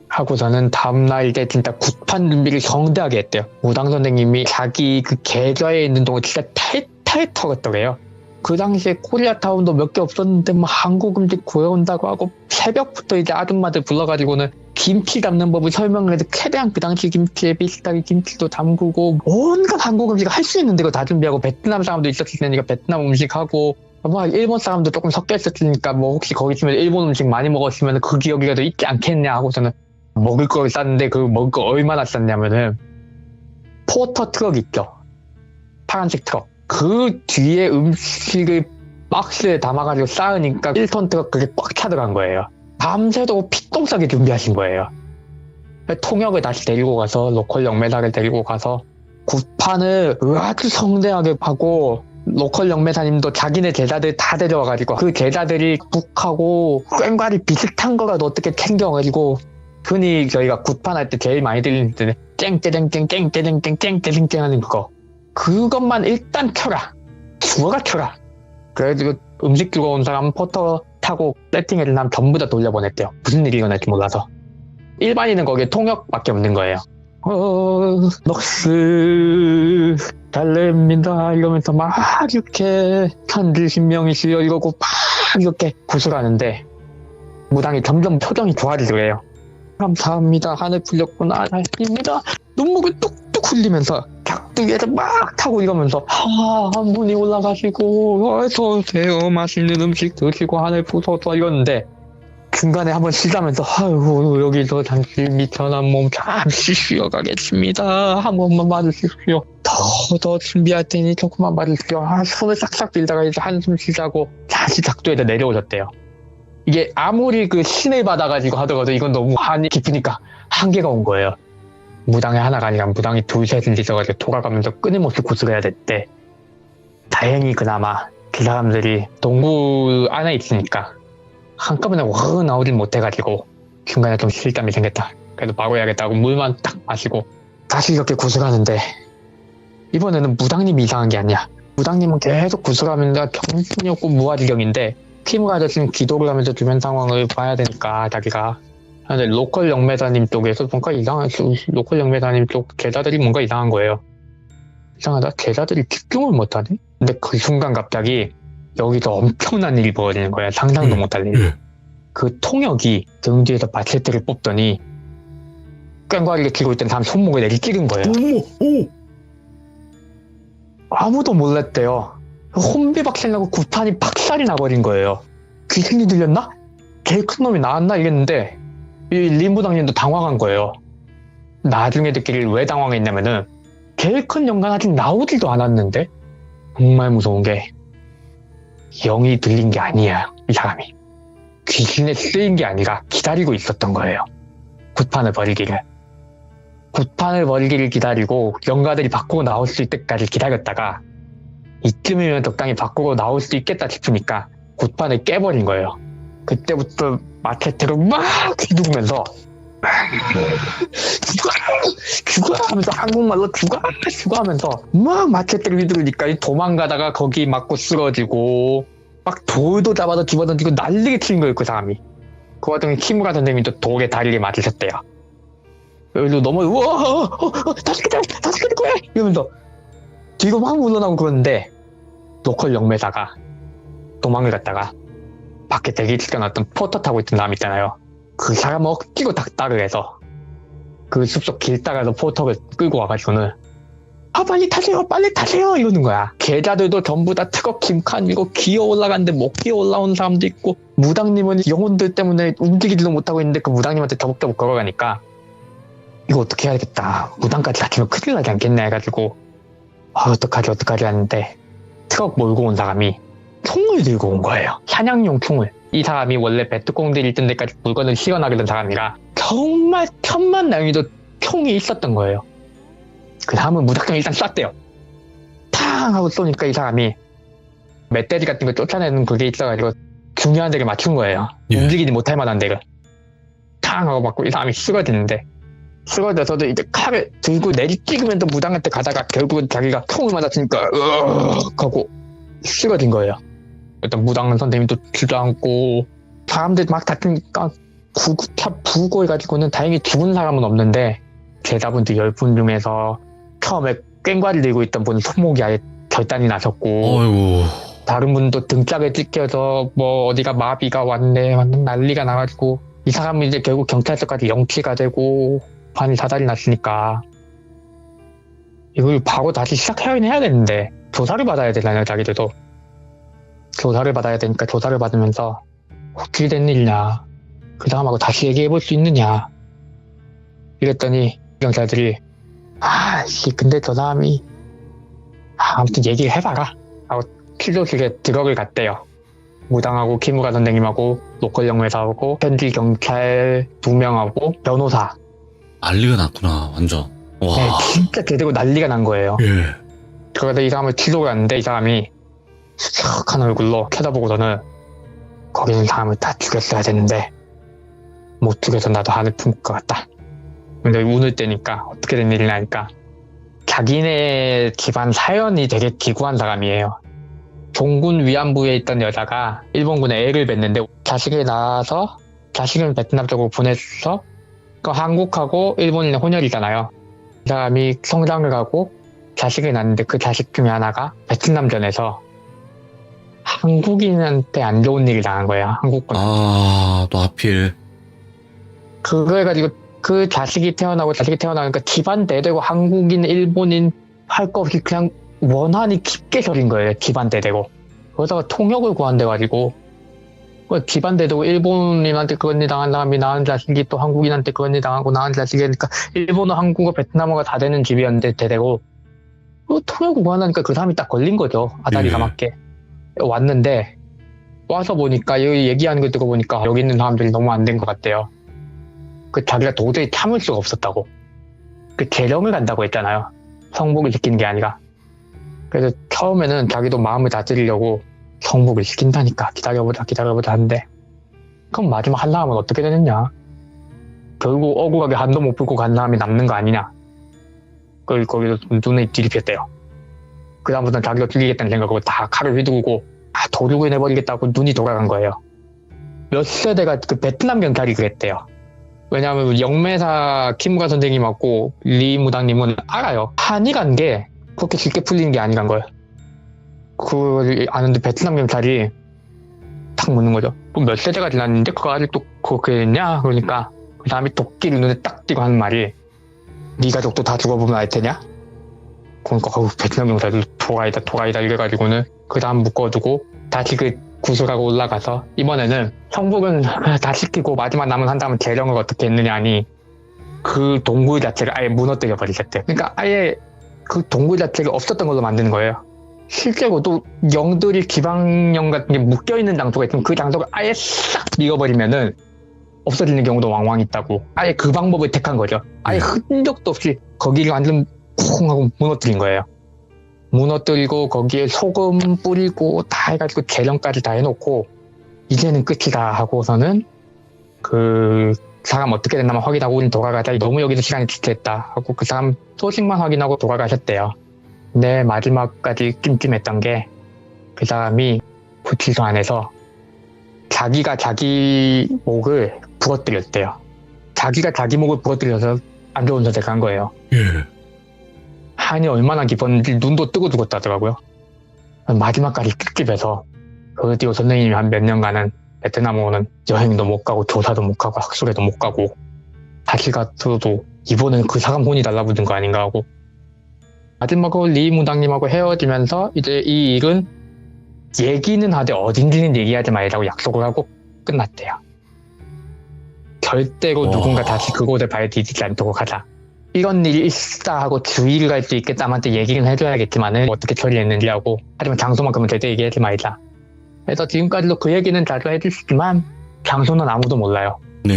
하고서는 다음날 이제 진짜 굿판 준비를 성대하게 했대요. 무당 선생님이 자기 그 계좌에 있는 돈을 진짜 탈탈 털었더래요. 그 당시에 코리아타운도 몇 개 없었는데 뭐 한국 음식 구해온다고 하고 새벽부터 이제 아줌마들 불러가지고는 김치 담는 법을 설명을 해서 최대한 그 당시 김치에 비슷하게 김치도 담그고 온갖 한국 음식 할 수 있는 데고 다 준비하고 베트남 사람도 있었을 테니까 베트남 음식하고 뭐 일본 사람도 조금 섞여 있었으니까 뭐 혹시 거기 있으면 일본 음식 많이 먹었으면 그 기억이라도 있지 않겠냐 하고서는 먹을 걸 쌌는데 그 먹을 거 얼마나 쌌냐면은 포터 트럭 있죠. 파란색 트럭. 그 뒤에 음식을 박스에 담아가지고 쌓으니까 1톤 트럭 그게 꽉 차들어간 거예요. 밤새도록 피똥 싸게 준비하신 거예요. 통역을 다시 데리고 가서 로컬 영매사를 데리고 가서 굿판을 아주 성대하게 하고 로컬 영매사님도 자기네 제자들 다 데려와가지고 그 제자들이 국하고 꽹과리 비슷한 거라도 어떻게 챙겨가지고 흔히 저희가 굿판 할 때 제일 많이 들리는 때 쨍쨍쨍쨍쨍쨍쨍쨍쨍 하는 그것만 일단 켜라. 죽어가 켜라. 그래가지고 음식 들고 온 사람 포터 타고 세팅해준 사람 전부 다 돌려보냈대요. 무슨 일이 일어날지 몰라서. 일반인은 거기에 통역밖에 없는 거예요. 넋을 달랩니다 이러면서 막 이렇게 1020명이시여 이러고 막 이렇게 구슬하는데 무당이 점점 표정이 좋아지더래요. 감사합니다. 하늘 풀렸구나. 잘입니다. 눈물을 뚝뚝 흘리면서 격투기에서 막 타고 이러면서 한 분이 올라가시고 어서 오세요. 맛있는 음식 드시고 하늘 부서서 이러는데 중간에 한번 쉬자면서 아유 여기서 잠시 미천한 몸 잠시 쉬어가겠습니다. 한 번만 봐주십시오. 더 준비할 테니 조금만 봐주십시오. 손을 싹싹 빌다가 이제 한숨 쉬자고 다시 작도에다 내려오셨대요. 이게 아무리 그 신을 받아가지고 하더라도 이건 너무 한이 깊으니까 한계가 온 거예요. 무당이 하나가 아니라 무당이 둘 셋은 있어가지고 돌아가면서 끊임없이 구슬해야 됐대. 다행히 그나마 그 사람들이 동굴 안에 있으니까 한꺼번에 확 나오진 못해가지고 중간에 좀 실감이 생겼다. 그래도 바로 해야겠다고 물만 딱 마시고 다시 이렇게 구슬하는데 이번에는 무당님이 이상한 게 아니야. 무당님은 계속 구슬하면서 정신이 없고 무아지경인데 팀을 아저씨는 기도를 하면서 주변 상황을 봐야 되니까 자기가. 근데 로컬 영매사님 쪽에서 뭔가 이상한, 로컬 영매사님 쪽 제자들이 뭔가 이상한 거예요. 이상하다. 제자들이 집중을 못하네? 근데 그 순간 갑자기 여기서 엄청난 일이 벌어지는 거야. 상상도 못할 일. 그 통역이 등 뒤에서 마체테를 뽑더니 꽹과리를 키고 있던 사람 손목에 내리 찍은 거예요. 아무도 몰랐대요. 혼비박산나고 굿판이 박살이 나버린 거예요. 귀신이 들렸나? 제일 큰 놈이 나왔나? 이랬는데 이 림부당님도 당황한 거예요. 나중에 듣기를 왜 당황했냐면은 제일 큰 영감 아직 나오지도 않았는데 정말 무서운 게 영이 들린 게 아니야. 이 사람이 귀신에 쓰인 게 아니라 기다리고 있었던 거예요. 굿판을 버리기를 기다리고 영가들이 밖으로 나올 수 있을 때까지 기다렸다가 이쯤이면 적당히 밖으로 나올 수 있겠다 싶으니까 굿판을 깨버린 거예요. 그때부터 마체테로 막 휘두르면서 죽어 하면서 한국말로 죽어 하면서 막 마체테를 휘두르니까 도망가다가 거기 맞고 쓰러지고 막 돌도 잡아서 집어던지고 난리게 치는 거예요. 그 사람이. 그 와중에 키무라 선생님이 또 돌에 다리를 맞으셨대요. 여기로 우와 다시 끄질 거야 이러면서 뒤로 막 물러나고 그러는데 로컬 영매사가 도망을 갔다가 밖에 대기시켜놨던 포터 타고 있던 사람 있잖아요. 그 사람 억지로 닥달을 해서 그 숲속 길 따라서 포터를 끌고 와가지고는 빨리 타세요 이러는 거야. 계좌들도 전부 다 트럭 김칸이고 기어 올라가는데 못 기어 올라온 사람도 있고 무당님은 영혼들 때문에 움직이지도 못하고 있는데 그 무당님한테 더벅더벅 걸어가니까 이거 어떻게 해야겠다. 무당까지 다치면 큰일 나지 않겠냐 해가지고 어떡하지 하는데 트럭 몰고 온 사람이 총을 들고 온 거예요. 사냥용 총을. 이 사람이 원래 베트콩들이 있던 데까지 물건을 실어나게 된 사람이라 정말 천만다행히도 총이 있었던 거예요. 그 사람은 무작정 일단 쐈대요. 탕 하고 쏘니까 이 사람이 멧돼지 같은 거 쫓아내는 그게 있어가지고 중요한 데를 맞춘 거예요. 예. 움직이지 못할 만한 데를. 탕 하고 맞고 이 사람이 쓰러지는데 쓰러져서도 이제 칼을 들고 내리찍으면서 무당한테 가다가 결국은 자기가 총을 맞았으니까 하고 쓰러진 거예요. 일단 무당 선생님도 주저앉고 사람들 막 다투니까 구급차 부고 해가지고는 다행히 죽은 사람은 없는데 제자분들 10분 중에서 처음에 꽹과를 들고 있던 분은 손목이 아예 결단이 나셨고 어이구. 다른 분도 등짝에 찢겨서 뭐 어디가 마비가 왔네 완전 난리가 나가지고 이 사람은 이제 결국 경찰서까지 영치가 되고 반이 사달이 났으니까 이걸 바로 다시 시작해야 되는데 조사를 받아야 되잖아요. 자기들도 조사를 받아야 되니까 조사를 받으면서 어떻게 된 일이냐 그 사람하고 다시 얘기해 볼 수 있느냐 이랬더니 경찰들이 근데 저 사람이 아무튼 얘기를 해봐라 하고 취조실에 들어를 갔대요. 무당하고 키무라 선생님하고 로컬 영매사하고 현지 경찰 2명하고 변호사. 난리가 났구나 완전. 와. 네, 진짜 제대로 난리가 난 거예요. 예. 그러다 이 사람을 취조를 하는데 이 사람이 수척한 얼굴로 쳐다보고서는 거기 있는 사람을 다 죽였어야 되는데 못 죽여서 나도 한을 품을 것 같다. 근데 운을 떼니까 어떻게 된 일이냐 하니까 자기네 집안 사연이 되게 기구한 사람이에요. 종군 위안부에 있던 여자가 일본군에 애를 뱄는데 자식을 낳아서 자식을 베트남 쪽으로 보내서 그 한국하고 일본인의 혼혈이잖아요. 이 사람이 성장을 하고 자식을 낳는데 그 자식 중에 하나가 베트남전에서 한국인한테 안 좋은 일이 당한 거예요. 한국군. 또 하필. 그거 해가지고 그 자식이 태어나니까 집안 대대고 한국인, 일본인 할 거 없이 그냥 원한이 깊게 절인 거예요. 집안 대대고. 그러다가 통역을 구한대가지고 집안 대대고 일본인한테 그런 일 당한 사람이 낳은 자식이 또 한국인한테 그런 일 당하고 낳은 자식이니까 일본어, 한국어, 베트남어가 다 되는 집이었는데 대대고 통역을 구한다니까 그 사람이 딱 걸린 거죠. 아다리가 맞게. 왔는데 와서 보니까 여기 얘기하는 거 들어보니까 여기 있는 사람들이 너무 안 된 것 같대요. 자기가 도저히 참을 수가 없었다고. 재령을 간다고 했잖아요. 성복을 시키는 게 아니라. 그래서 처음에는 자기도 마음을 다스리려고 성복을 시킨다니까 기다려보자 하는데 그럼 마지막 한 사람은 어떻게 되느냐. 결국 억울하게 한도 못 풀고 간 사람이 남는 거 아니냐. 거기서 눈에 들이폈대요. 그 다음부터는 자기가 죽이겠다는 생각으로 다 칼을 휘두르고 도륙을 내버리겠다고 눈이 돌아간 거예요. 몇 세대가 그 베트남 경찰이 그랬대요. 왜냐하면 영매사 키무라 선생님하고 리 무당님은 알아요. 한이란 게 그렇게 쉽게 풀리는 게 아니란 거예요. 그걸 아는데 베트남 경찰이 탁 묻는 거죠. 몇 세대가 지났는데 그거 아직도 그렇게 했냐? 그러니까 그 사람이 도끼를 눈에 딱 띄고 하는 말이 네 가족도 다 죽어보면 알 테냐? 그러니까 베트남 경찰도 도라이다 이래가지고는 그 다음 묶어두고 다시 그 구슬하고 올라가서 이번에는 성복은 다 시키고 마지막 남은 한 사람은 재령을 어떻게 했느냐 하니 그 동굴 자체를 아예 무너뜨려 버리셨대요. 그러니까 아예 그 동굴 자체가 없었던 걸로 만드는 거예요. 실제로도 영들이 기방령 같은 게 묶여있는 장소가 있으면 그 장소를 아예 싹 밀어버리면은 없어지는 경우도 왕왕 있다고. 아예 그 방법을 택한 거죠. 아예 흔적도 없이 거기를 완전 쿵 하고 무너뜨린 거예요. 무너뜨리고 거기에 소금 뿌리고 다 해가지고 재령까지 다 해놓고 이제는 끝이다 하고서는 그 사람 어떻게 됐나만 확인하고 우린 돌아가자. 너무 여기서 시간이 지체했다 하고 그 사람 소식만 확인하고 돌아가셨대요. 근데 마지막까지 찜찜했던 게 그 사람이 구치소 안에서 자기가 자기 목을 부러뜨렸대요. 자기가 자기 목을 부러뜨려서 안 좋은 선택을 한 거예요. 예. 한이 얼마나 깊었는지 눈도 뜨고 죽었다더라고요. 마지막까지 찝찝해서 그 뒤로 선생님이 한 몇 년간은 베트남어는 여행도 못 가고 조사도 못 가고 학술에도 못 가고 다시 갔어도 이번엔 그 사람 혼이 달라붙은 거 아닌가 하고 마지막으로 리 무당님하고 헤어지면서 이제 이 일은 얘기는 하되 어딘지는 얘기하지 말라고 약속을 하고 끝났대요. 절대로 누군가 다시 그곳에 발 디디지 않도록 하자. 이런 일이 있다 하고 주의를 갈 수 있게 남한테 얘기는 해줘야겠지만은 어떻게 처리했는지 하고 하지만 장소만큼은 절대 얘기하지 말자. 그래서 지금까지도 그 얘기는 자주 해주시지만 장소는 아무도 몰라요. 네.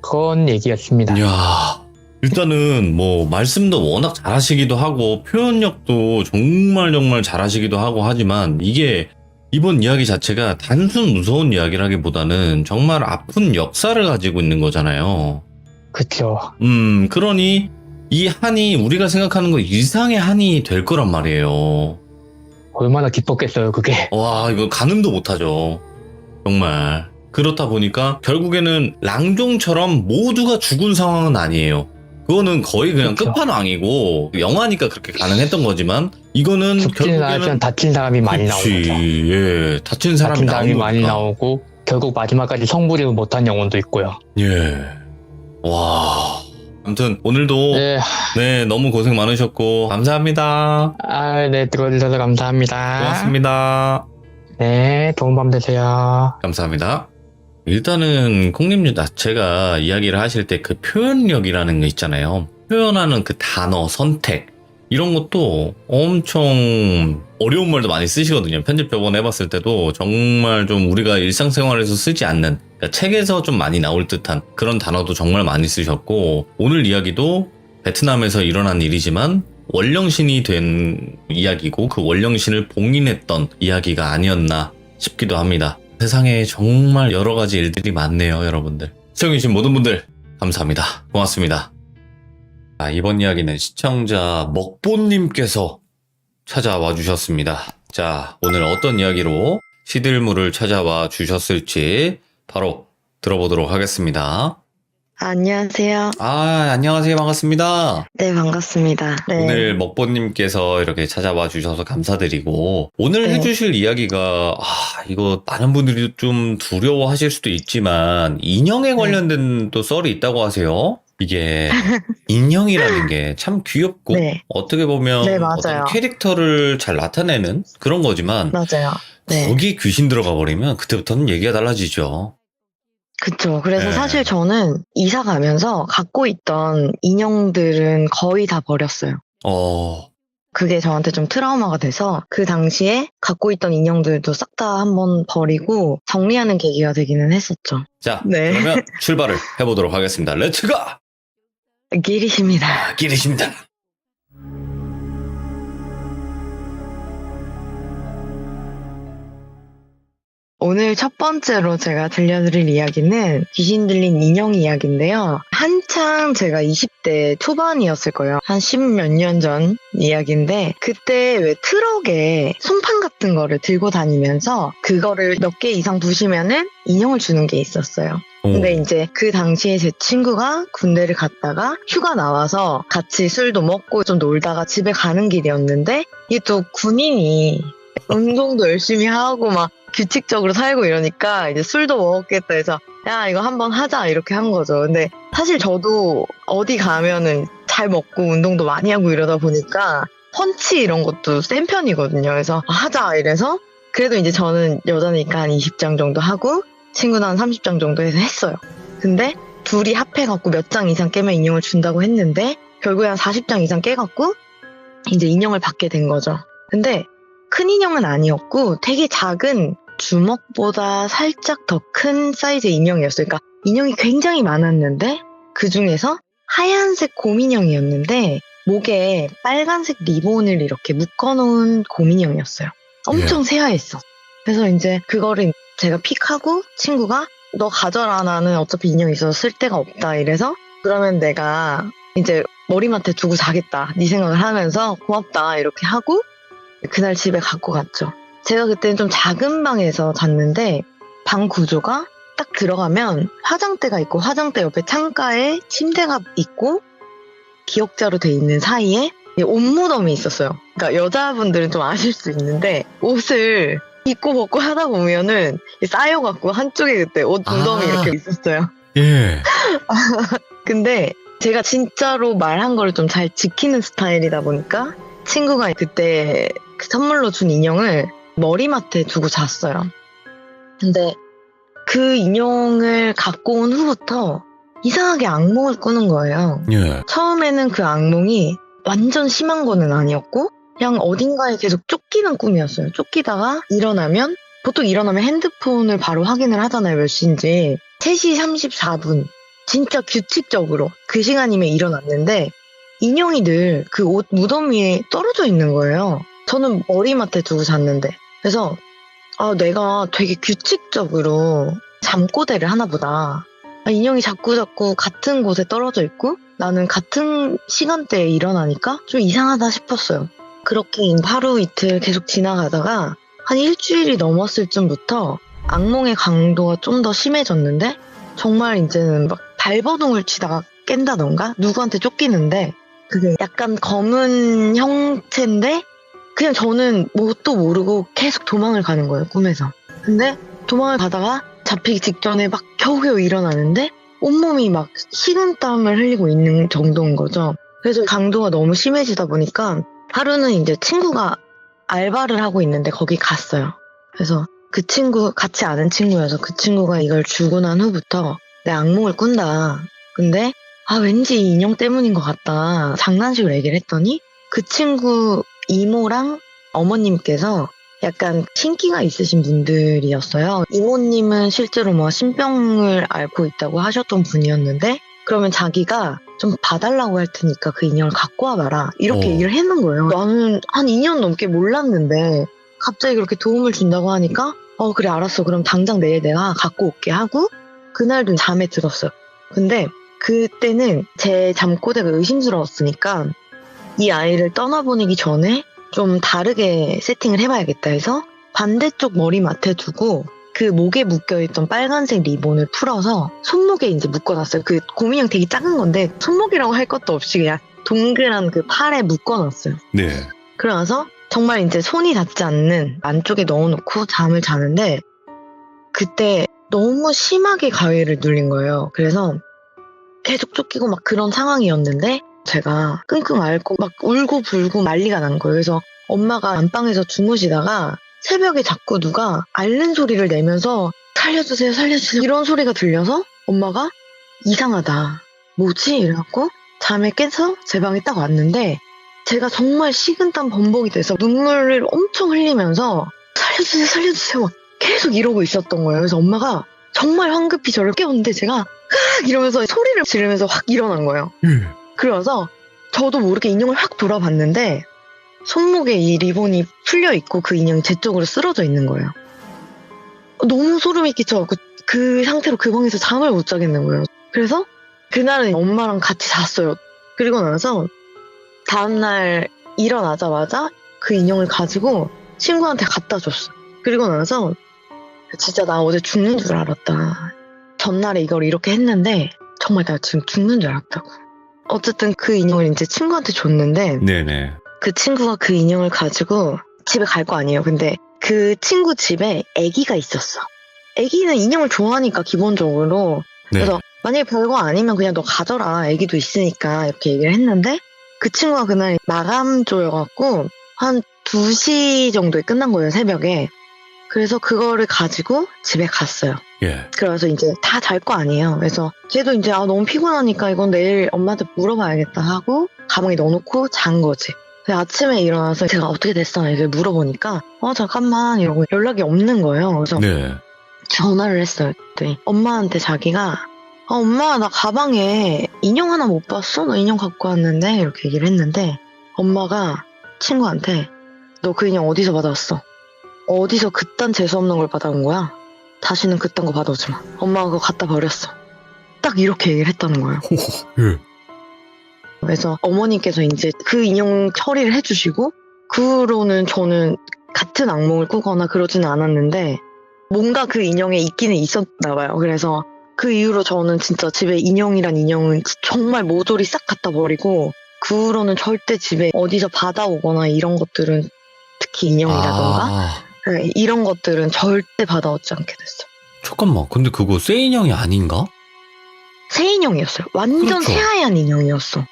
그런 얘기였습니다. 이야. 일단은 뭐 말씀도 워낙 잘하시기도 하고 표현력도 정말 정말 잘하시기도 하고 하지만 이게 이번 이야기 자체가 단순 무서운 이야기라기보다는 정말 아픈 역사를 가지고 있는 거잖아요. 그쵸. 그러니 이 한이 우리가 생각하는 것 이상의 한이 될 거란 말이에요. 얼마나 기뻤겠어요, 그게. 와, 이거 가늠도 못하죠. 정말. 그렇다 보니까 결국에는 랑종처럼 모두가 죽은 상황은 아니에요. 그거는 거의 그냥 그쵸. 끝판왕이고 영화니까 그렇게 가능했던 거지만 이거는 죽지는 않았지만 다친 사람이 많이 나오죠. 예, 다친 사람이 다친 사람이 나온 많이 거니까. 나오고 결국 마지막까지 성부리를 못한 영혼도 있고요. 예. 와. 아무튼 오늘도 네, 네, 너무 고생 많으셨고 감사합니다. 네, 들어주셔서 감사합니다. 고맙습니다. 네, 좋은 밤 되세요. 감사합니다. 일단은 콩님 자체가 이야기를 하실 때 그 표현력이라는 거 있잖아요. 표현하는 그 단어, 선택 이런 것도 엄청 어려운 말도 많이 쓰시거든요. 편집 저번에 해봤을 때도 정말 좀 우리가 일상생활에서 쓰지 않는, 그러니까 책에서 좀 많이 나올 듯한 그런 단어도 정말 많이 쓰셨고, 오늘 이야기도 베트남에서 일어난 일이지만 원령신이 된 이야기고 그 원령신을 봉인했던 이야기가 아니었나 싶기도 합니다. 세상에 정말 여러 가지 일들이 많네요, 여러분들. 시청해주신 모든 분들 감사합니다. 고맙습니다. 이번 이야기는 시청자 먹보님께서 찾아와 주셨습니다. 자, 오늘 어떤 이야기로 시들물을 찾아와 주셨을지 바로 들어보도록 하겠습니다. 안녕하세요. 안녕하세요. 반갑습니다. 네, 반갑습니다. 네. 오늘 먹보님께서 이렇게 찾아와 주셔서 감사드리고, 오늘 네. 해주실 이야기가, 이거 많은 분들이 좀 두려워하실 수도 있지만, 인형에 관련된 또 썰이 있다고 하세요. 이게, 인형이라는 게 참 귀엽고, 네. 어떻게 보면 네, 맞아요. 어떤 캐릭터를 잘 나타내는 그런 거지만, 맞아요. 네. 거기에 귀신 들어가 버리면 그때부터는 얘기가 달라지죠. 그쵸. 그래서 네. 사실 저는 이사 가면서 갖고 있던 인형들은 거의 다 버렸어요. 그게 저한테 좀 트라우마가 돼서 그 당시에 갖고 있던 인형들도 싹 다 한번 버리고 정리하는 계기가 되기는 했었죠. 자, 네. 그러면 출발을 해보도록 하겠습니다. 렛츠가! 길이십니다. 길이십니다. 오늘 첫 번째로 제가 들려드릴 이야기는 귀신 들린 인형 이야기인데요. 한창 제가 20대 초반이었을 거예요. 한 10몇 년 전 이야기인데 그때 왜 트럭에 송판 같은 거를 들고 다니면서 그거를 몇 개 이상 부시면은 인형을 주는 게 있었어요. 근데 이제 그 당시에 제 친구가 군대를 갔다가 휴가 나와서 같이 술도 먹고 좀 놀다가 집에 가는 길이었는데 이게 또 군인이 운동도 열심히 하고 막 규칙적으로 살고 이러니까 이제 술도 먹었겠다 해서 야 이거 한번 하자 이렇게 한 거죠. 근데 사실 저도 어디 가면은 잘 먹고 운동도 많이 하고 이러다 보니까 펀치 이런 것도 센 편이거든요. 그래서 하자 이래서 그래도 이제 저는 여자니까 한 20장 정도 하고 친구도 한 30장 정도 해서 했어요. 근데 둘이 합해갖고 몇 장 이상 깨면 인형을 준다고 했는데 결국에 한 40장 이상 깨갖고 이제 인형을 받게 된 거죠. 근데 큰 인형은 아니었고 되게 작은 주먹보다 살짝 더 큰 사이즈의 인형이었어요. 그러니까 인형이 굉장히 많았는데 그 중에서 하얀색 곰인형이었는데 목에 빨간색 리본을 이렇게 묶어놓은 곰인형이었어요. 엄청 새하였어. 그래서 이제 그거를 제가 픽하고 친구가 너 가져라 나는 어차피 인형 있어서 쓸 데가 없다 이래서 그러면 내가 이제 머리맡에 두고 자겠다 네 생각을 하면서 고맙다 이렇게 하고 그날 집에 갖고 갔죠. 제가 그때는 좀 작은 방에서 잤는데 방 구조가 딱 들어가면 화장대가 있고 화장대 옆에 창가에 침대가 있고 기역자로 돼 있는 사이에 옷 무덤이 있었어요. 그러니까 여자분들은 좀 아실 수 있는데 옷을 입고 벗고 하다 보면은 쌓여갖고 한쪽에 그때 옷 무덤이 이렇게 있었어요. 예. 근데 제가 진짜로 말한 걸 좀 잘 지키는 스타일이다 보니까 친구가 그때 선물로 준 인형을 머리맡에 두고 잤어요. 근데 그 인형을 갖고 온 후부터 이상하게 악몽을 꾸는 거예요. 예. 처음에는 그 악몽이 완전 심한 거는 아니었고 그냥 어딘가에 계속 쫓기는 꿈이었어요. 쫓기다가 일어나면 보통 일어나면 핸드폰을 바로 확인을 하잖아요. 몇 시인지. 3시 34분. 진짜 규칙적으로 그 시간이면 일어났는데 인형이 늘 그 옷 무덤 위에 떨어져 있는 거예요. 저는 머리맡에 두고 잤는데. 그래서 내가 되게 규칙적으로 잠꼬대를 하나 보다. 인형이 자꾸 같은 곳에 떨어져 있고 나는 같은 시간대에 일어나니까 좀 이상하다 싶었어요. 그렇게 하루 이틀 계속 지나가다가 한 일주일이 넘었을 쯤부터 악몽의 강도가 좀 더 심해졌는데 정말 이제는 막 발버둥을 치다가 깬다던가 누구한테 쫓기는데 그게 약간 검은 형체인데 그냥 저는 뭣도 모르고 계속 도망을 가는 거예요, 꿈에서. 근데 도망을 가다가 잡히기 직전에 막 겨우겨우 일어나는데 온몸이 막 식은땀을 흘리고 있는 정도인 거죠. 그래서 강도가 너무 심해지다 보니까 하루는 이제 친구가 알바를 하고 있는데 거기 갔어요. 그래서 그 친구, 같이 아는 친구여서 그 친구가 이걸 주고 난 후부터 내 악몽을 꾼다. 근데 왠지 이 인형 때문인 것 같다. 장난식으로 얘기를 했더니 그 친구 이모랑 어머님께서 약간 신기가 있으신 분들이었어요. 이모님은 실제로 뭐 신병을 앓고 있다고 하셨던 분이었는데 그러면 자기가 좀 봐달라고 할 테니까 그 인형을 갖고 와봐라. 이렇게 얘기를 했는 거예요. 나는 한 2년 넘게 몰랐는데 갑자기 그렇게 도움을 준다고 하니까 그래 알았어. 그럼 당장 내일 내가 갖고 올게 하고 그날도 잠에 들었어요. 근데 그때는 제 잠꼬대가 의심스러웠으니까 이 아이를 떠나보내기 전에 좀 다르게 세팅을 해봐야겠다 해서 반대쪽 머리맡에 두고 그 목에 묶여있던 빨간색 리본을 풀어서 손목에 이제 묶어놨어요. 그 곰인형 되게 작은 건데 손목이라고 할 것도 없이 그냥 동그란 그 팔에 묶어놨어요. 네. 그러면서 정말 이제 손이 닿지 않는 안쪽에 넣어놓고 잠을 자는데 그때 너무 심하게 가위를 눌린 거예요. 그래서 계속 쫓기고 막 그런 상황이었는데 제가 끙끙 앓고 막 울고 불고 난리가 난 거예요. 그래서 엄마가 안방에서 주무시다가 새벽에 자꾸 누가 앓는 소리를 내면서 살려주세요, 살려주세요 이런 소리가 들려서 엄마가 이상하다. 뭐지? 이래갖고 잠에 깨서 제 방에 딱 왔는데 제가 정말 식은땀 범벅이 돼서 눈물을 엄청 흘리면서 살려주세요, 살려주세요 막 계속 이러고 있었던 거예요. 그래서 엄마가 정말 황급히 저를 깨웠는데 제가 으악 이러면서 소리를 지르면서 확 일어난 거예요. 그래서 저도 모르게 인형을 확 돌아봤는데 손목에 이 리본이 풀려 있고 그 인형이 제 쪽으로 쓰러져 있는 거예요. 너무 소름이 끼쳐갖고 그 상태로 그 방에서 잠을 못 자겠는 거예요. 그래서 그날은 엄마랑 같이 잤어요. 그리고 나서 다음날 일어나자마자 그 인형을 가지고 친구한테 갖다 줬어. 그리고 나서 진짜 나 어제 죽는 줄 알았다. 전날에 이걸 이렇게 했는데 정말 나 지금 죽는 줄 알았다고. 어쨌든 그 인형을 이제 친구한테 줬는데 네네. 그 친구가 그 인형을 가지고 집에 갈 거 아니에요. 근데 그 친구 집에 아기가 있었어. 아기는 인형을 좋아하니까 기본적으로. 네. 그래서 만약에 별거 아니면 그냥 너 가져라. 아기도 있으니까 이렇게 얘기를 했는데 그 친구가 그날 마감조여갖고 한 2시 정도에 끝난 거예요. 새벽에. 그래서 그거를 가지고 집에 갔어요. 예. 그래서 이제 다 잘 거 아니에요. 그래서 걔도 이제 너무 피곤하니까 이건 내일 엄마한테 물어봐야겠다 하고 가방에 넣어놓고 잔 거지. 근데 아침에 일어나서 제가 어떻게 됐어? 이렇게 물어보니까 잠깐만 이러고 연락이 없는 거예요. 그래서 네. 전화를 했어요. 그때 엄마한테 자기가 엄마 나 가방에 인형 하나 못 봤어? 나 인형 갖고 왔는데 이렇게 얘기를 했는데 엄마가 친구한테 너 그 인형 어디서 받아왔어? 어디서 그딴 재수없는 걸 받아온 거야? 다시는 그딴 거 받아오지 마. 엄마가 그거 갖다 버렸어. 딱 이렇게 얘기를 했다는 거예요. 예. 그래서 어머님께서 이제 그 인형 처리를 해주시고 그 후로는 저는 같은 악몽을 꾸거나 그러지는 않았는데 뭔가 그 인형에 있기는 있었나 봐요. 그래서 그 이후로 저는 진짜 집에 인형이란 인형은 정말 모조리 싹 갖다 버리고 그 후로는 절대 집에 어디서 받아오거나 이런 것들은 특히 인형이라던가 네, 이런 것들은 절대 받아오지 않게 됐어요. 잠깐만, 근데 그거 새 인형이 아닌가? 새 인형이었어요. 완전 그렇죠. 새하얀 인형이었어.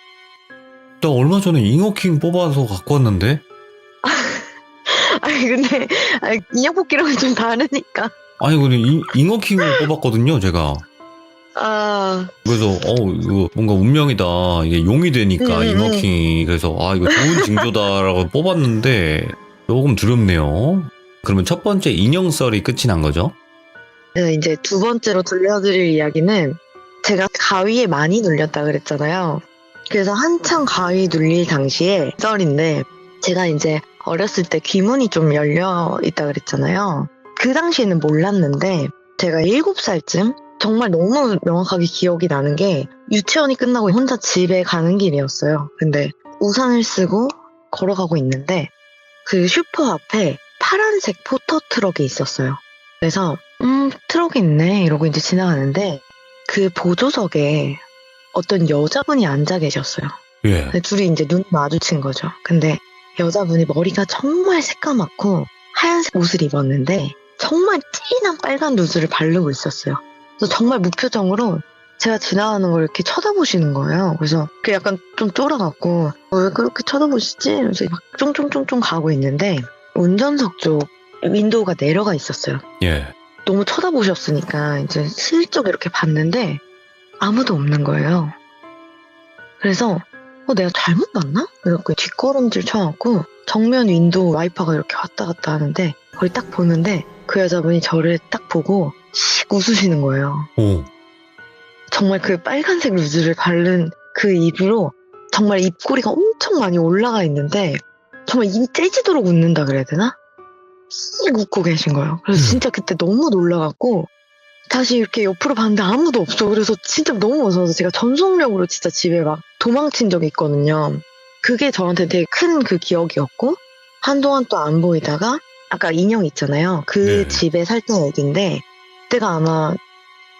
나 얼마 전에 잉어킹 뽑아서 갖고 왔는데? 아니 근데 인형 뽑기랑은 좀 다르니까. 아니, 근데 잉어킹을 뽑았거든요, 제가. 아, 그래서 이거 뭔가 운명이다. 이게 용이 되니까 이머킹이 그래서 이거 좋은 징조다라고 뽑았는데 조금 두렵네요. 그러면 첫 번째 인형 썰이 끝이 난 거죠? 네, 이제 두 번째로 들려드릴 이야기는 제가 가위에 많이 눌렸다 그랬잖아요. 그래서 한창 가위 눌릴 당시에 썰인데 제가 이제 어렸을 때 귀문이 좀 열려 있다 그랬잖아요. 그 당시에는 몰랐는데 제가 7살쯤 정말 너무 명확하게 기억이 나는 게 유치원이 끝나고 혼자 집에 가는 길이었어요. 근데 우산을 쓰고 걸어가고 있는데 그 슈퍼 앞에 파란색 포터 트럭이 있었어요. 그래서 트럭이 있네 이러고 이제 지나가는데 그 보조석에 어떤 여자분이 앉아 계셨어요. 예. 근데 둘이 이제 눈 마주친 거죠. 근데 여자분이 머리가 정말 새까맣고 하얀색 옷을 입었는데 정말 진한 빨간 누즈를 바르고 있었어요. 그래서 정말 무표정으로 제가 지나가는 걸 이렇게 쳐다보시는 거예요. 그래서 그 약간 좀 쫄아갖고 왜 그렇게 쳐다보시지? 이러면서 막 쫑쫑쫑쫑 가고 있는데 운전석 쪽 윈도우가 내려가 있었어요. 예. 너무 쳐다보셨으니까 이제 슬쩍 이렇게 봤는데 아무도 없는 거예요. 그래서 내가 잘못 봤나? 이렇게 뒷걸음질 쳐갖고 정면 윈도우 와이퍼가 이렇게 왔다 갔다 하는데 그걸 딱 보는데 그 여자분이 저를 딱 보고 씩 웃으시는 거예요. 오. 정말 그 빨간색 루즈를 바른 그 입으로 정말 입꼬리가 엄청 많이 올라가 있는데 정말 입이 째지도록 웃는다 그래야 되나? 씩 웃고 계신 거예요. 그래서 진짜 그때 너무 놀라갖고 다시 이렇게 옆으로 봤는데 아무도 없어. 그래서 진짜 너무 무서워서 제가 전속력으로 진짜 집에 막 도망친 적이 있거든요. 그게 저한테 되게 큰 그 기억이었고 한동안 또 안 보이다가 아까 인형 있잖아요. 그 네. 집에 살 때 얘기인데 그때가 아마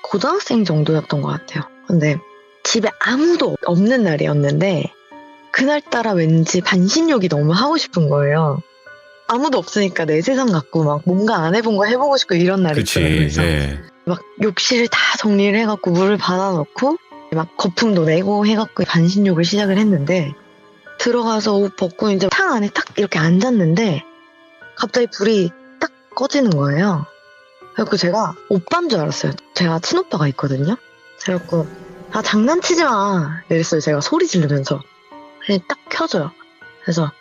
고등학생 정도였던 것 같아요. 근데 집에 아무도 없는 날이었는데 그날따라 왠지 반신욕이 너무 하고 싶은 거예요. 아무도 없으니까 내 세상 같고 막 뭔가 안 해본 거 해보고 싶고 이런 날이 있어요. 그치. 그래서 예. 막 욕실을 다 정리를 해갖고 물을 받아놓고 막 거품도 내고 해갖고 반신욕을 시작을 했는데 들어가서 옷 벗고 이제 탕 안에 딱 이렇게 앉았는데 갑자기 불이 딱 꺼지는 거예요. 그래갖고 제가 오빠인 줄 알았어요. 제가 친오빠가 있거든요. 그래갖고 장난치지 마 이랬어요. 제가 소리 지르면서. 그냥 딱 켜져요. 그래서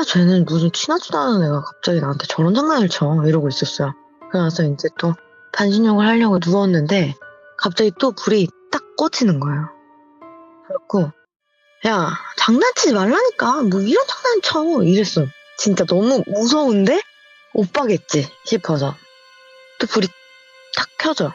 쟤는 무슨 친하지도 않은 애가 갑자기 나한테 저런 장난을 쳐 이러고 있었어요. 그래서 이제 또 반신욕을 하려고 누웠는데 갑자기 또 불이 딱 꺼지는 거예요. 그래갖고 야 장난치지 말라니까 뭐 이런 장난 쳐 이랬어. 진짜 너무 무서운데 오빠겠지 싶어서 또 불이 딱 켜져.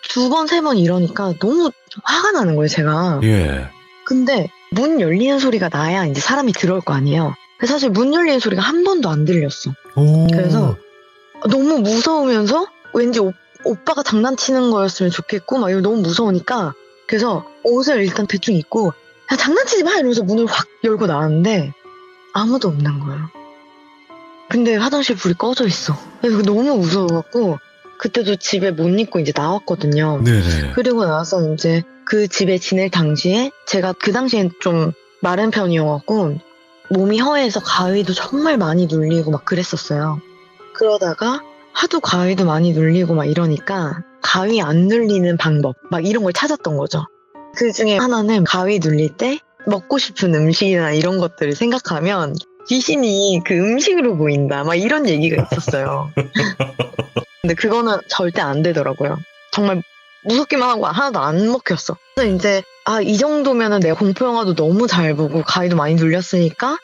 2번, 3번 이러니까 너무 화가 나는 거예요 제가. 예. 근데 문 열리는 소리가 나야 이제 사람이 들어올 거 아니에요. 근데 사실 문 열리는 소리가 한 번도 안 들렸어. 오. 그래서 너무 무서우면서 왠지 오빠가 장난치는 거였으면 좋겠고 막 이거 너무 무서우니까 그래서 옷을 일단 대충 입고 야 장난치지 마 이러면서 문을 확 열고 나왔는데 아무도 없는 거예요. 근데 화장실 불이 꺼져 있어. 그래서 너무 무서워갖고 그때도 집에 못 있고 이제 나왔거든요. 네네. 그리고 나서 이제 그 집에 지낼 당시에 제가 그 당시엔 좀 마른 편이어갖고 몸이 허해서 가위도 정말 많이 눌리고 막 그랬었어요. 그러다가 하도 가위도 많이 눌리고 막 이러니까 가위 안 눌리는 방법 막 이런 걸 찾았던 거죠. 그 중에 하나는 가위 눌릴 때 먹고 싶은 음식이나 이런 것들을 생각하면 귀신이 그 음식으로 보인다 막 이런 얘기가 있었어요. 근데 그거는 절대 안 되더라고요. 정말 무섭기만 하고 하나도 안 먹혔어. 그래서 이제 이 정도면은 내가 공포영화도 너무 잘 보고 가위도 많이 눌렸으니까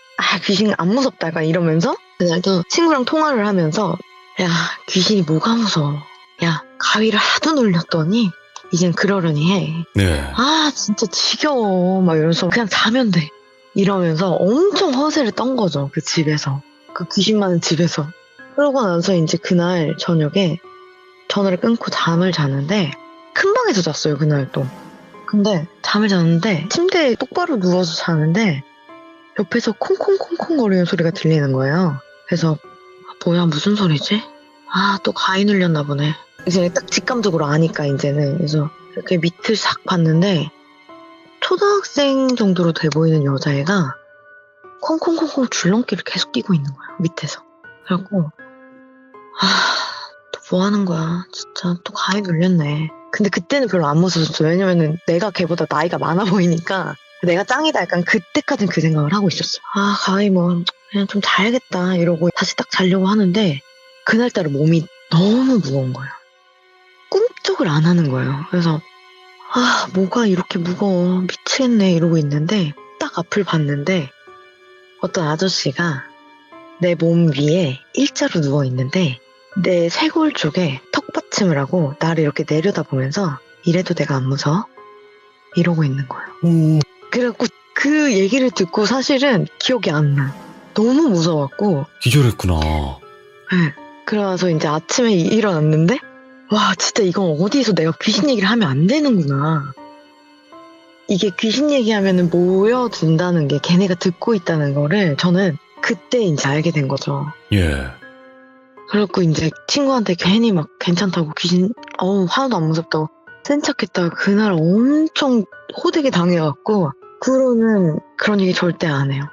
귀신 안 무섭다 약간 이러면서 그날도 친구랑 통화를 하면서 야 귀신이 뭐가 무서워. 야 가위를 하도 눌렸더니 이젠 그러려니 해. 네. 진짜 지겨워 막 이러면서 그냥 자면 돼 이러면서 엄청 허세를 떤 거죠. 그 집에서 그 귀신 많은 집에서. 그러고 나서 이제 그날 저녁에 전화를 끊고 잠을 자는데 큰 방에서 잤어요 그날 또. 근데 잠을 잤는데 침대에 똑바로 누워서 자는데 옆에서 콩콩콩콩 거리는 소리가 들리는 거예요. 그래서 뭐야 무슨 소리지? 또 가위 눌렸나 보네. 이제 딱 직감적으로 아니까 이제는. 그래서 이렇게 밑을 싹 봤는데 초등학생 정도로 돼 보이는 여자애가 콩콩콩콩 줄넘기를 계속 뛰고 있는 거야 밑에서. 그래갖고 또 뭐 하는 거야 진짜 또 가위 눌렸네. 근데 그때는 별로 안 무서웠어요. 왜냐면은 내가 걔보다 나이가 많아 보이니까 내가 짱이다 약간 그때까지는 그 생각을 하고 있었어요. 아, 가히 뭐 그냥 좀 자야겠다 이러고 다시 딱 자려고 하는데 그날따라 몸이 너무 무거운 거예요. 꿈쩍을 안 하는 거예요. 그래서 아, 뭐가 이렇게 무거워 미치겠네 이러고 있는데 딱 앞을 봤는데 어떤 아저씨가 내 몸 위에 일자로 누워 있는데 내 쇄골 쪽에 턱받침을 하고 나를 이렇게 내려다보면서 이래도 내가 안 무서워? 이러고 있는 거예요. 오. 그래갖고 그 얘기를 듣고 사실은 기억이 안 나요. 너무 무서웠고 기절했구나. 네. 그래서 이제 아침에 일어났는데 와 진짜 이건 어디서 내가 귀신 얘기를 하면 안 되는구나. 이게 귀신 얘기하면 모여든다는 게 걔네가 듣고 있다는 거를 저는 그때 이제 알게 된 거죠. 예. 그래갖고 이제 친구한테 괜히 막 괜찮다고 귀신 하나도 안 무섭다고 센 척했다가 그날 엄청 호되게 당해갖고 그 후로는 그런 얘기 절대 안 해요.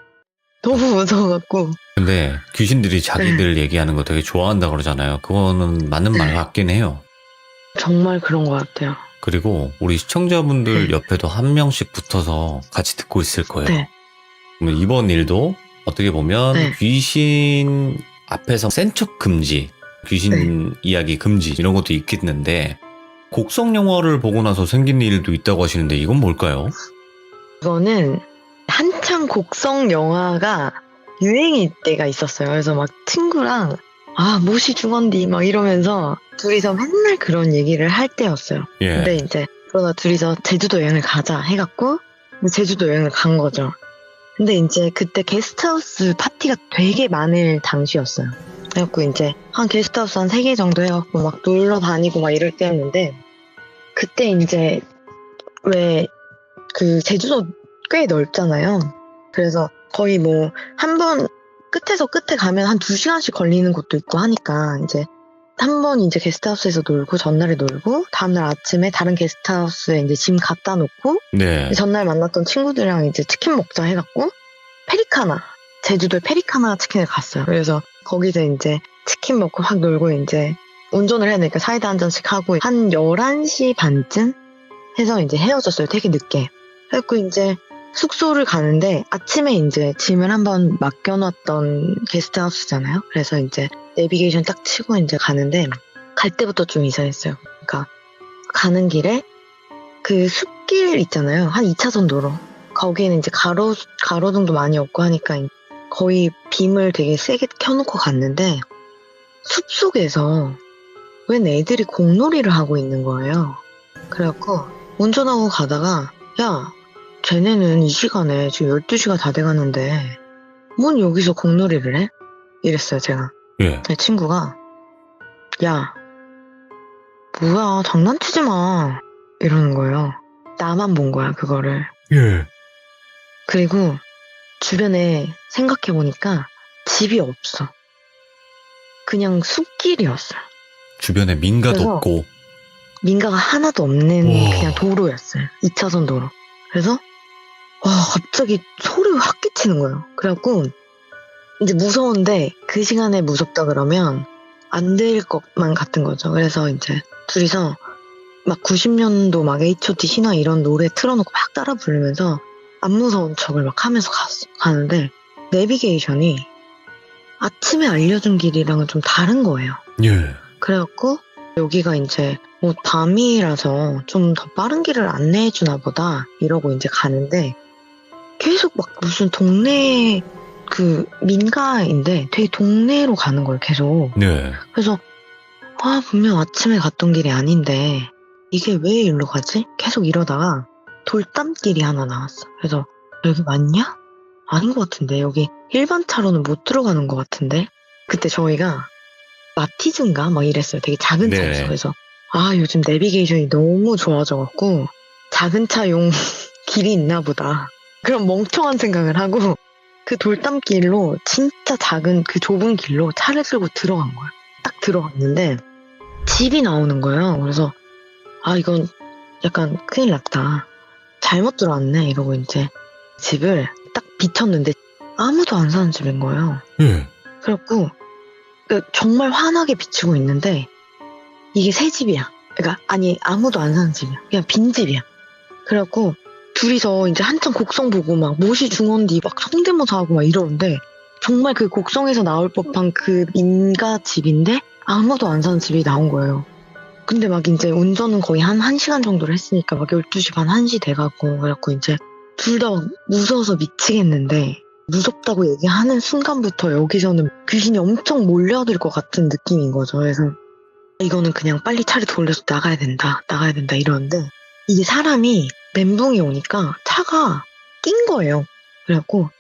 너무 무서워갖고. 근데 귀신들이 자기들 얘기하는 거 되게 좋아한다 그러잖아요. 그거는 맞는 말 같긴 해요. 정말 그런 것 같아요. 그리고 우리 시청자분들 옆에도 한 명씩 붙어서 같이 듣고 있을 거예요. 네. 그러면 이번 일도 어떻게 보면 네. 귀신 앞에서 센 척 금지, 귀신 이야기 금지 이런 것도 있겠는데 곡성 영화를 보고 나서 생긴 일도 있다고 하시는데 이건 뭘까요? 이거는 한창 곡성 영화가 유행일 때가 있었어요. 그래서 막 친구랑 못이 중헌디 막 이러면서 둘이서 맨날 그런 얘기를 할 때였어요. 예. 근데 이제 그러다 둘이서 제주도 여행을 가자 해갖고 제주도 여행을 간 거죠. 근데 이제 그때 게스트하우스 파티가 되게 많을 당시였어요. 그래갖고 이제 한 게스트하우스 한 3개 정도 해갖고 막 놀러 다니고 막 이럴 때였는데 그때 이제 왜 그 제주도 꽤 넓잖아요. 그래서 거의 뭐 한 번 끝에서 끝에 가면 한 2시간씩 걸리는 곳도 있고 하니까 이제 한 번 이제 게스트하우스에서 놀고 전날에 놀고 다음날 아침에 다른 게스트하우스에 이제 짐 갖다 놓고 네. 전날 만났던 친구들이랑 이제 치킨 먹자 해갖고 페리카나 제주도에 페리카나 치킨을 갔어요. 그래서 거기서 이제 치킨 먹고 확 놀고 이제 운전을 해야 되니까 사이다 한 잔씩 하고 한 11시 반쯤 해서 이제 헤어졌어요. 되게 늦게. 그래갖고 이제 숙소를 가는데 아침에 이제 짐을 한번 맡겨놨던 게스트하우스잖아요. 그래서 이제 내비게이션 딱 치고 이제 가는데 갈 때부터 좀 이상했어요. 그러니까 가는 길에 그 숲길 있잖아요. 한 2차선 도로. 거기에는 이제 가로등도 많이 없고 하니까 거의 빔을 되게 세게 켜놓고 갔는데 숲속에서 웬 애들이 공놀이를 하고 있는 거예요. 그래갖고 운전하고 가다가 야, 쟤네는 이 시간에 지금 12시가 다 돼가는데 뭔 여기서 공놀이를 해? 이랬어요, 제가. 예. 내 친구가 야, 뭐야, 장난치지 마. 이러는 거예요. 나만 본 거야, 그거를. 예. 그리고 주변에 생각해보니까 집이 없어. 그냥 숲길이었어요. 주변에 민가도 그래서 없고. 민가가 하나도 없는 우와. 그냥 도로였어요. 2차선 도로. 그래서 갑자기 소리가 확 끼치는 거예요. 그래갖고 이제 무서운데 그 시간에 무섭다 그러면 안 될 것만 같은 거죠. 그래서 이제 둘이서 막 90년도 막 H.O.T. 신화 이런 노래 틀어놓고 막 따라 부르면서 안 무서운 척을 막 하면서 가는데 내비게이션이 아침에 알려준 길이랑은 좀 다른 거예요. 예. 그래갖고 여기가 이제 뭐 밤이라서 좀 더 빠른 길을 안내해주나 보다 이러고 이제 가는데 계속 막 무슨 동네 그 민가인데 되게 동네로 가는 거예요, 계속. 네. 그래서 분명 아침에 갔던 길이 아닌데 이게 왜 일로 가지? 계속 이러다가 돌담길이 하나 나왔어. 그래서 여기 맞냐? 아닌 것 같은데 여기 일반 차로는 못 들어가는 것 같은데 그때 저희가 마티즈인가 막 이랬어요. 되게 작은 네. 차였어. 그래서 요즘 내비게이션이 너무 좋아져갖고 작은 차용 길이 있나 보다. 그런 멍청한 생각을 하고 그 돌담길로 진짜 작은 그 좁은 길로 차를 끌고 들어간 거예요. 딱 들어갔는데 집이 나오는 거예요. 그래서 이건 약간 큰일 났다. 잘못 들어왔네 이러고 이제 집을 딱 비쳤는데 아무도 안 사는 집인 거예요. 예. 그래갖고 정말 환하게 비치고 있는데 이게 새 집이야. 그러니까 아니 아무도 안 사는 집이야. 그냥 빈집이야. 그래갖고 둘이서 이제 한참 곡성 보고 막 못이 중헌디 막 성대모사 하고 막 이러는데 정말 그 곡성에서 나올 법한 그 민가 집인데 아무도 안 사는 집이 나온 거예요. 근데 막 이제 운전은 거의 한 1시간 정도를 했으니까 막 12시 반 1시 돼가고 그래갖고 이제 둘 다 막 무서워서 미치겠는데 무섭다고 얘기하는 순간부터 여기서는 귀신이 엄청 몰려들 것 같은 느낌인 거죠. 그래서 이거는 그냥 빨리 차를 돌려서 나가야 된다 이러는데 이게 사람이 멘붕이 오니까 차가 낀 거예요. 그래갖고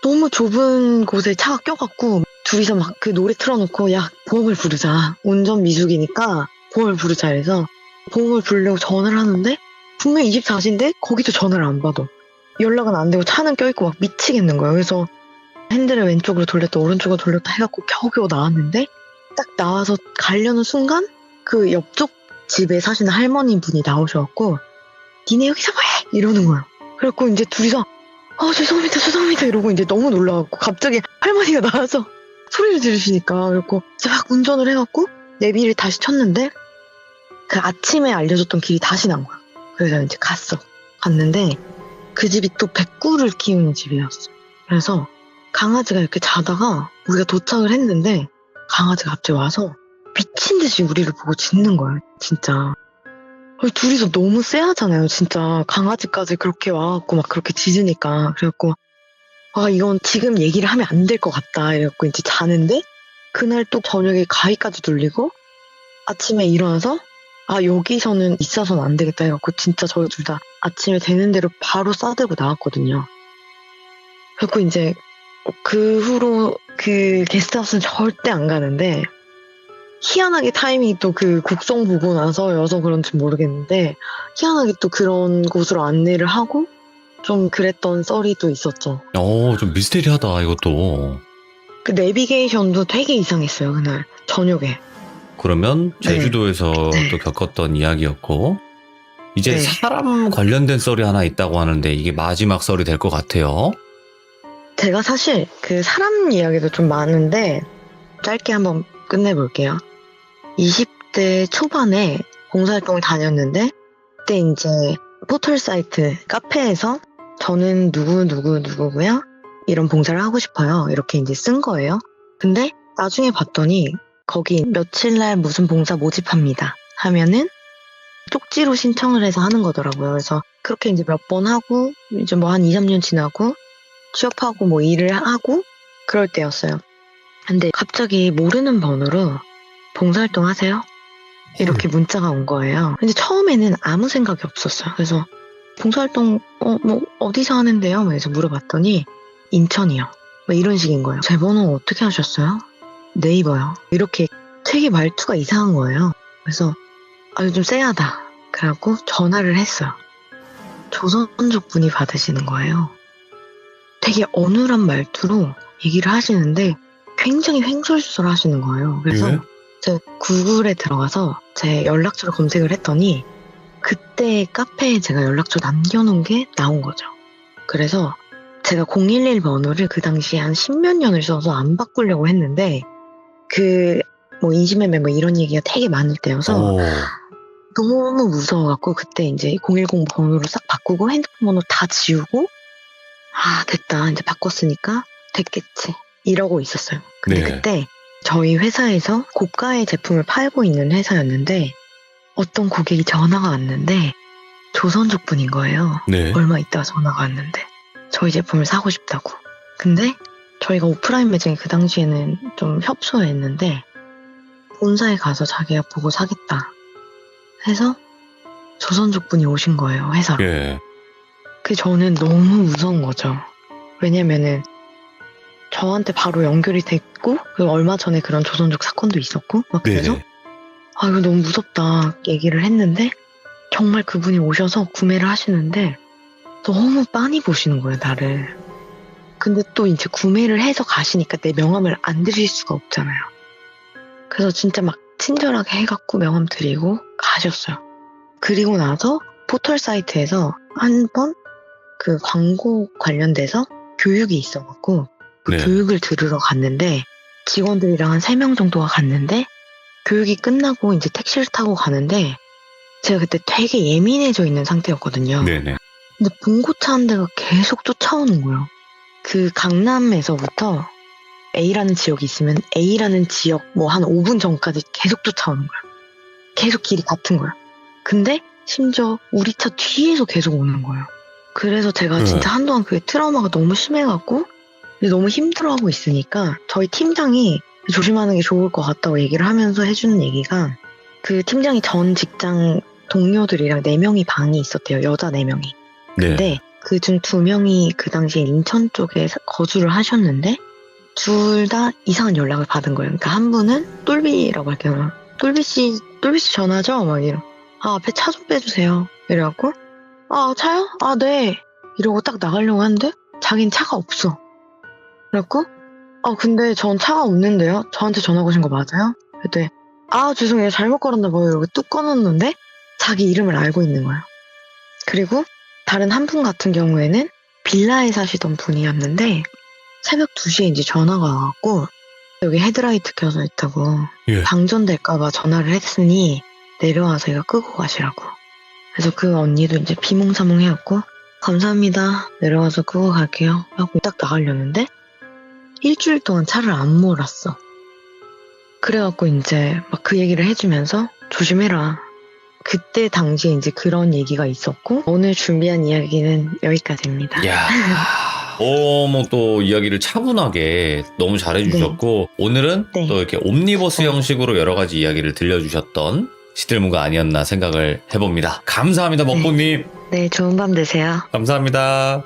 너무 좁은 곳에 차가 껴갖고 둘이서 막 그 노래 틀어놓고 야 보험을 부르자. 운전 미숙이니까 보험을 부르자 해서 보험을 부르려고 전화를 하는데 분명히 24시인데 거기도 전화를 안 받아. 연락은 안 되고 차는 껴있고 막 미치겠는 거예요. 그래서 핸들을 왼쪽으로 돌렸다 오른쪽으로 돌렸다 해갖고 겨우겨우 나왔는데 딱 나와서 가려는 순간 그 옆쪽 집에 사시는 할머니 분이 나오셔갖고 니네 여기서 뭐해? 이러는 거예요. 그래갖고 이제 둘이서 죄송합니다 이러고 이제 너무 놀라갖고 갑자기 할머니가 나와서 소리를 지르시니까 그래갖고 이제 막 운전을 해갖고 내비를 다시 쳤는데 그 아침에 알려줬던 길이 다시 난 거야. 그래서 이제 갔는데 그 집이 또 백구를 키우는 집이었어. 그래서 강아지가 이렇게 자다가 우리가 도착을 했는데 강아지가 갑자기 와서 미친 듯이 우리를 보고 짖는 거예요. 진짜. 둘이서 너무 쎄하잖아요. 진짜 강아지까지 그렇게 와갖고 막 그렇게 짖으니까. 그래갖고 이건 지금 얘기를 하면 안 될 것 같다. 이래갖고 이제 자는데 그날 또 저녁에 가위까지 눌리고 아침에 일어나서 여기서는 있어서는 안 되겠다 해갖고 진짜 저희 둘 다 아침에 되는 대로 바로 싸들고 나왔거든요. 그래갖고 이제 그 후로 그 게스트하우스는 절대 안 가는데 희한하게 타이밍이 또 그 곡성 보고 나서여서 그런지 모르겠는데 희한하게 또 그런 곳으로 안내를 하고 좀 그랬던 썰이 또 있었죠. 좀 미스테리하다 이것도. 그 내비게이션도 되게 이상했어요 그날 저녁에. 그러면 네. 제주도에서 네. 또 겪었던 이야기였고 이제 네. 사람 관련된 썰이 하나 있다고 하는데 이게 마지막 썰이 될 것 같아요. 제가 사실 그 사람 이야기도 좀 많은데 짧게 한번 끝내볼게요. 20대 초반에 봉사활동을 다녔는데 그때 이제 포털 사이트 카페에서 저는 누구고요 이런 봉사를 하고 싶어요 이렇게 이제 쓴 거예요. 근데 나중에 봤더니 거기 며칠날 무슨 봉사 모집합니다 하면은 쪽지로 신청을 해서 하는 거더라고요. 그래서 그렇게 이제 몇 번 하고 이제 뭐 한 2, 3년 지나고 취업하고 뭐 일을 하고 그럴 때였어요. 근데 갑자기 모르는 번호로 봉사활동 하세요? 이렇게 문자가 온 거예요. 근데 처음에는 아무 생각이 없었어요. 그래서 봉사활동 뭐 어디서 하는데요? 그래서 물어봤더니 인천이요. 뭐 이런 식인 거예요. 제 번호 어떻게 하셨어요? 네이버요. 이렇게 되게 말투가 이상한 거예요. 그래서 요즘 쎄하다. 그래갖고 전화를 했어요. 조선족 분이 받으시는 거예요. 되게 어눌한 말투로 얘기를 하시는데 굉장히 횡설수설 하시는 거예요. 그래서 예? 제가 구글에 들어가서 제 연락처를 검색을 했더니 그때 카페에 제가 연락처 남겨놓은 게 나온 거죠. 그래서 제가 011 번호를 그 당시에 한 10몇 년을 써서 안 바꾸려고 했는데 뭐 인신매매 뭐 이런 얘기가 되게 많을 때여서 너무 무서워갖고 그때 이제 010 번호로 싹 바꾸고 핸드폰 번호 다 지우고 됐다 이제 바꿨으니까 됐겠지 이러고 있었어요. 근데 네. 그때 저희 회사에서 고가의 제품을 팔고 있는 회사였는데 어떤 고객이 전화가 왔는데 조선족 분인 거예요. 네. 얼마 있다가 전화가 왔는데 저희 제품을 사고 싶다고. 근데 저희가 오프라인 매장에 그 당시에는 좀 협소했는데 본사에 가서 자기가 보고 사겠다 해서 조선족 분이 오신 거예요 회사로. 예. 저는 너무 무서운 거죠. 왜냐면은 저한테 바로 연결이 됐고 그리고 얼마 전에 그런 조선족 사건도 있었고 막 그래서 네네. 이거 너무 무섭다 얘기를 했는데 정말 그분이 오셔서 구매를 하시는데 너무 빤히 보시는 거예요 나를. 근데 또 이제 구매를 해서 가시니까 내 명함을 안 드릴 수가 없잖아요. 그래서 진짜 막 친절하게 해갖고 명함 드리고 가셨어요. 그리고 나서 포털 사이트에서 한 번 그 광고 관련돼서 교육이 있어갖고 그 네. 교육을 들으러 갔는데 직원들이랑 한 3명 정도가 갔는데 교육이 끝나고 이제 택시를 타고 가는데 제가 그때 되게 예민해져 있는 상태였거든요. 네네. 근데 봉고차 한 대가 계속 쫓아오는 거예요. 그 강남에서부터 A라는 지역이 있으면 A라는 지역 뭐 한 5분 전까지 계속 쫓아오는 거야. 계속 길이 같은 거야. 근데 심지어 우리 차 뒤에서 계속 오는 거예요. 그래서 제가 진짜 한동안 그게 트라우마가 너무 심해갖고 너무 힘들어하고 있으니까 저희 팀장이 조심하는 게 좋을 것 같다고 얘기를 하면서 해주는 얘기가 그 팀장이 전 직장 동료들이랑 4명이 방이 있었대요. 여자 4명이. 네. 근데 그중 2명이 그 당시에 인천 쪽에 거주를 하셨는데 둘 다 이상한 연락을 받은 거예요. 그러니까 한 분은 똘비라고 할게요. 똘비 씨 전화죠? 막 이러. 아, 앞에 차 좀 빼주세요. 이래갖고 아, 차요? 아, 네. 이러고 딱 나가려고 하는데 자기는 차가 없어. 그래갖고 근데 전 차가 없는데요? 저한테 전화 거신 거 맞아요? 그때 아, 죄송해요. 잘못 걸었나 봐요. 이러고 뚝 꺼놨는데 자기 이름을 알고 있는 거예요. 그리고 다른 한 분 같은 경우에는 빌라에 사시던 분이었는데 새벽 2시에 이제 전화가 와갖고 여기 헤드라이트 켜져 있다고 예. 방전될까봐 전화를 했으니 내려와서 이거 끄고 가시라고. 그래서 그 언니도 이제 비몽사몽 해갖고 감사합니다. 내려와서 끄고 갈게요. 하고 딱 나가려는데 일주일 동안 차를 안 몰았어. 그래갖고 이제 막 그 얘기를 해주면서 조심해라. 그때 당시에 이제 그런 얘기가 있었고 오늘 준비한 이야기는 여기까지입니다. 야, 너무 또 이야기를 차분하게 너무 잘해주셨고 오늘은 네. 또 이렇게 옴니버스 형식으로 여러 가지 이야기를 들려주셨던 시들무가 아니었나 생각을 해봅니다. 감사합니다, 먹보님. 네, 좋은 밤 되세요. 감사합니다.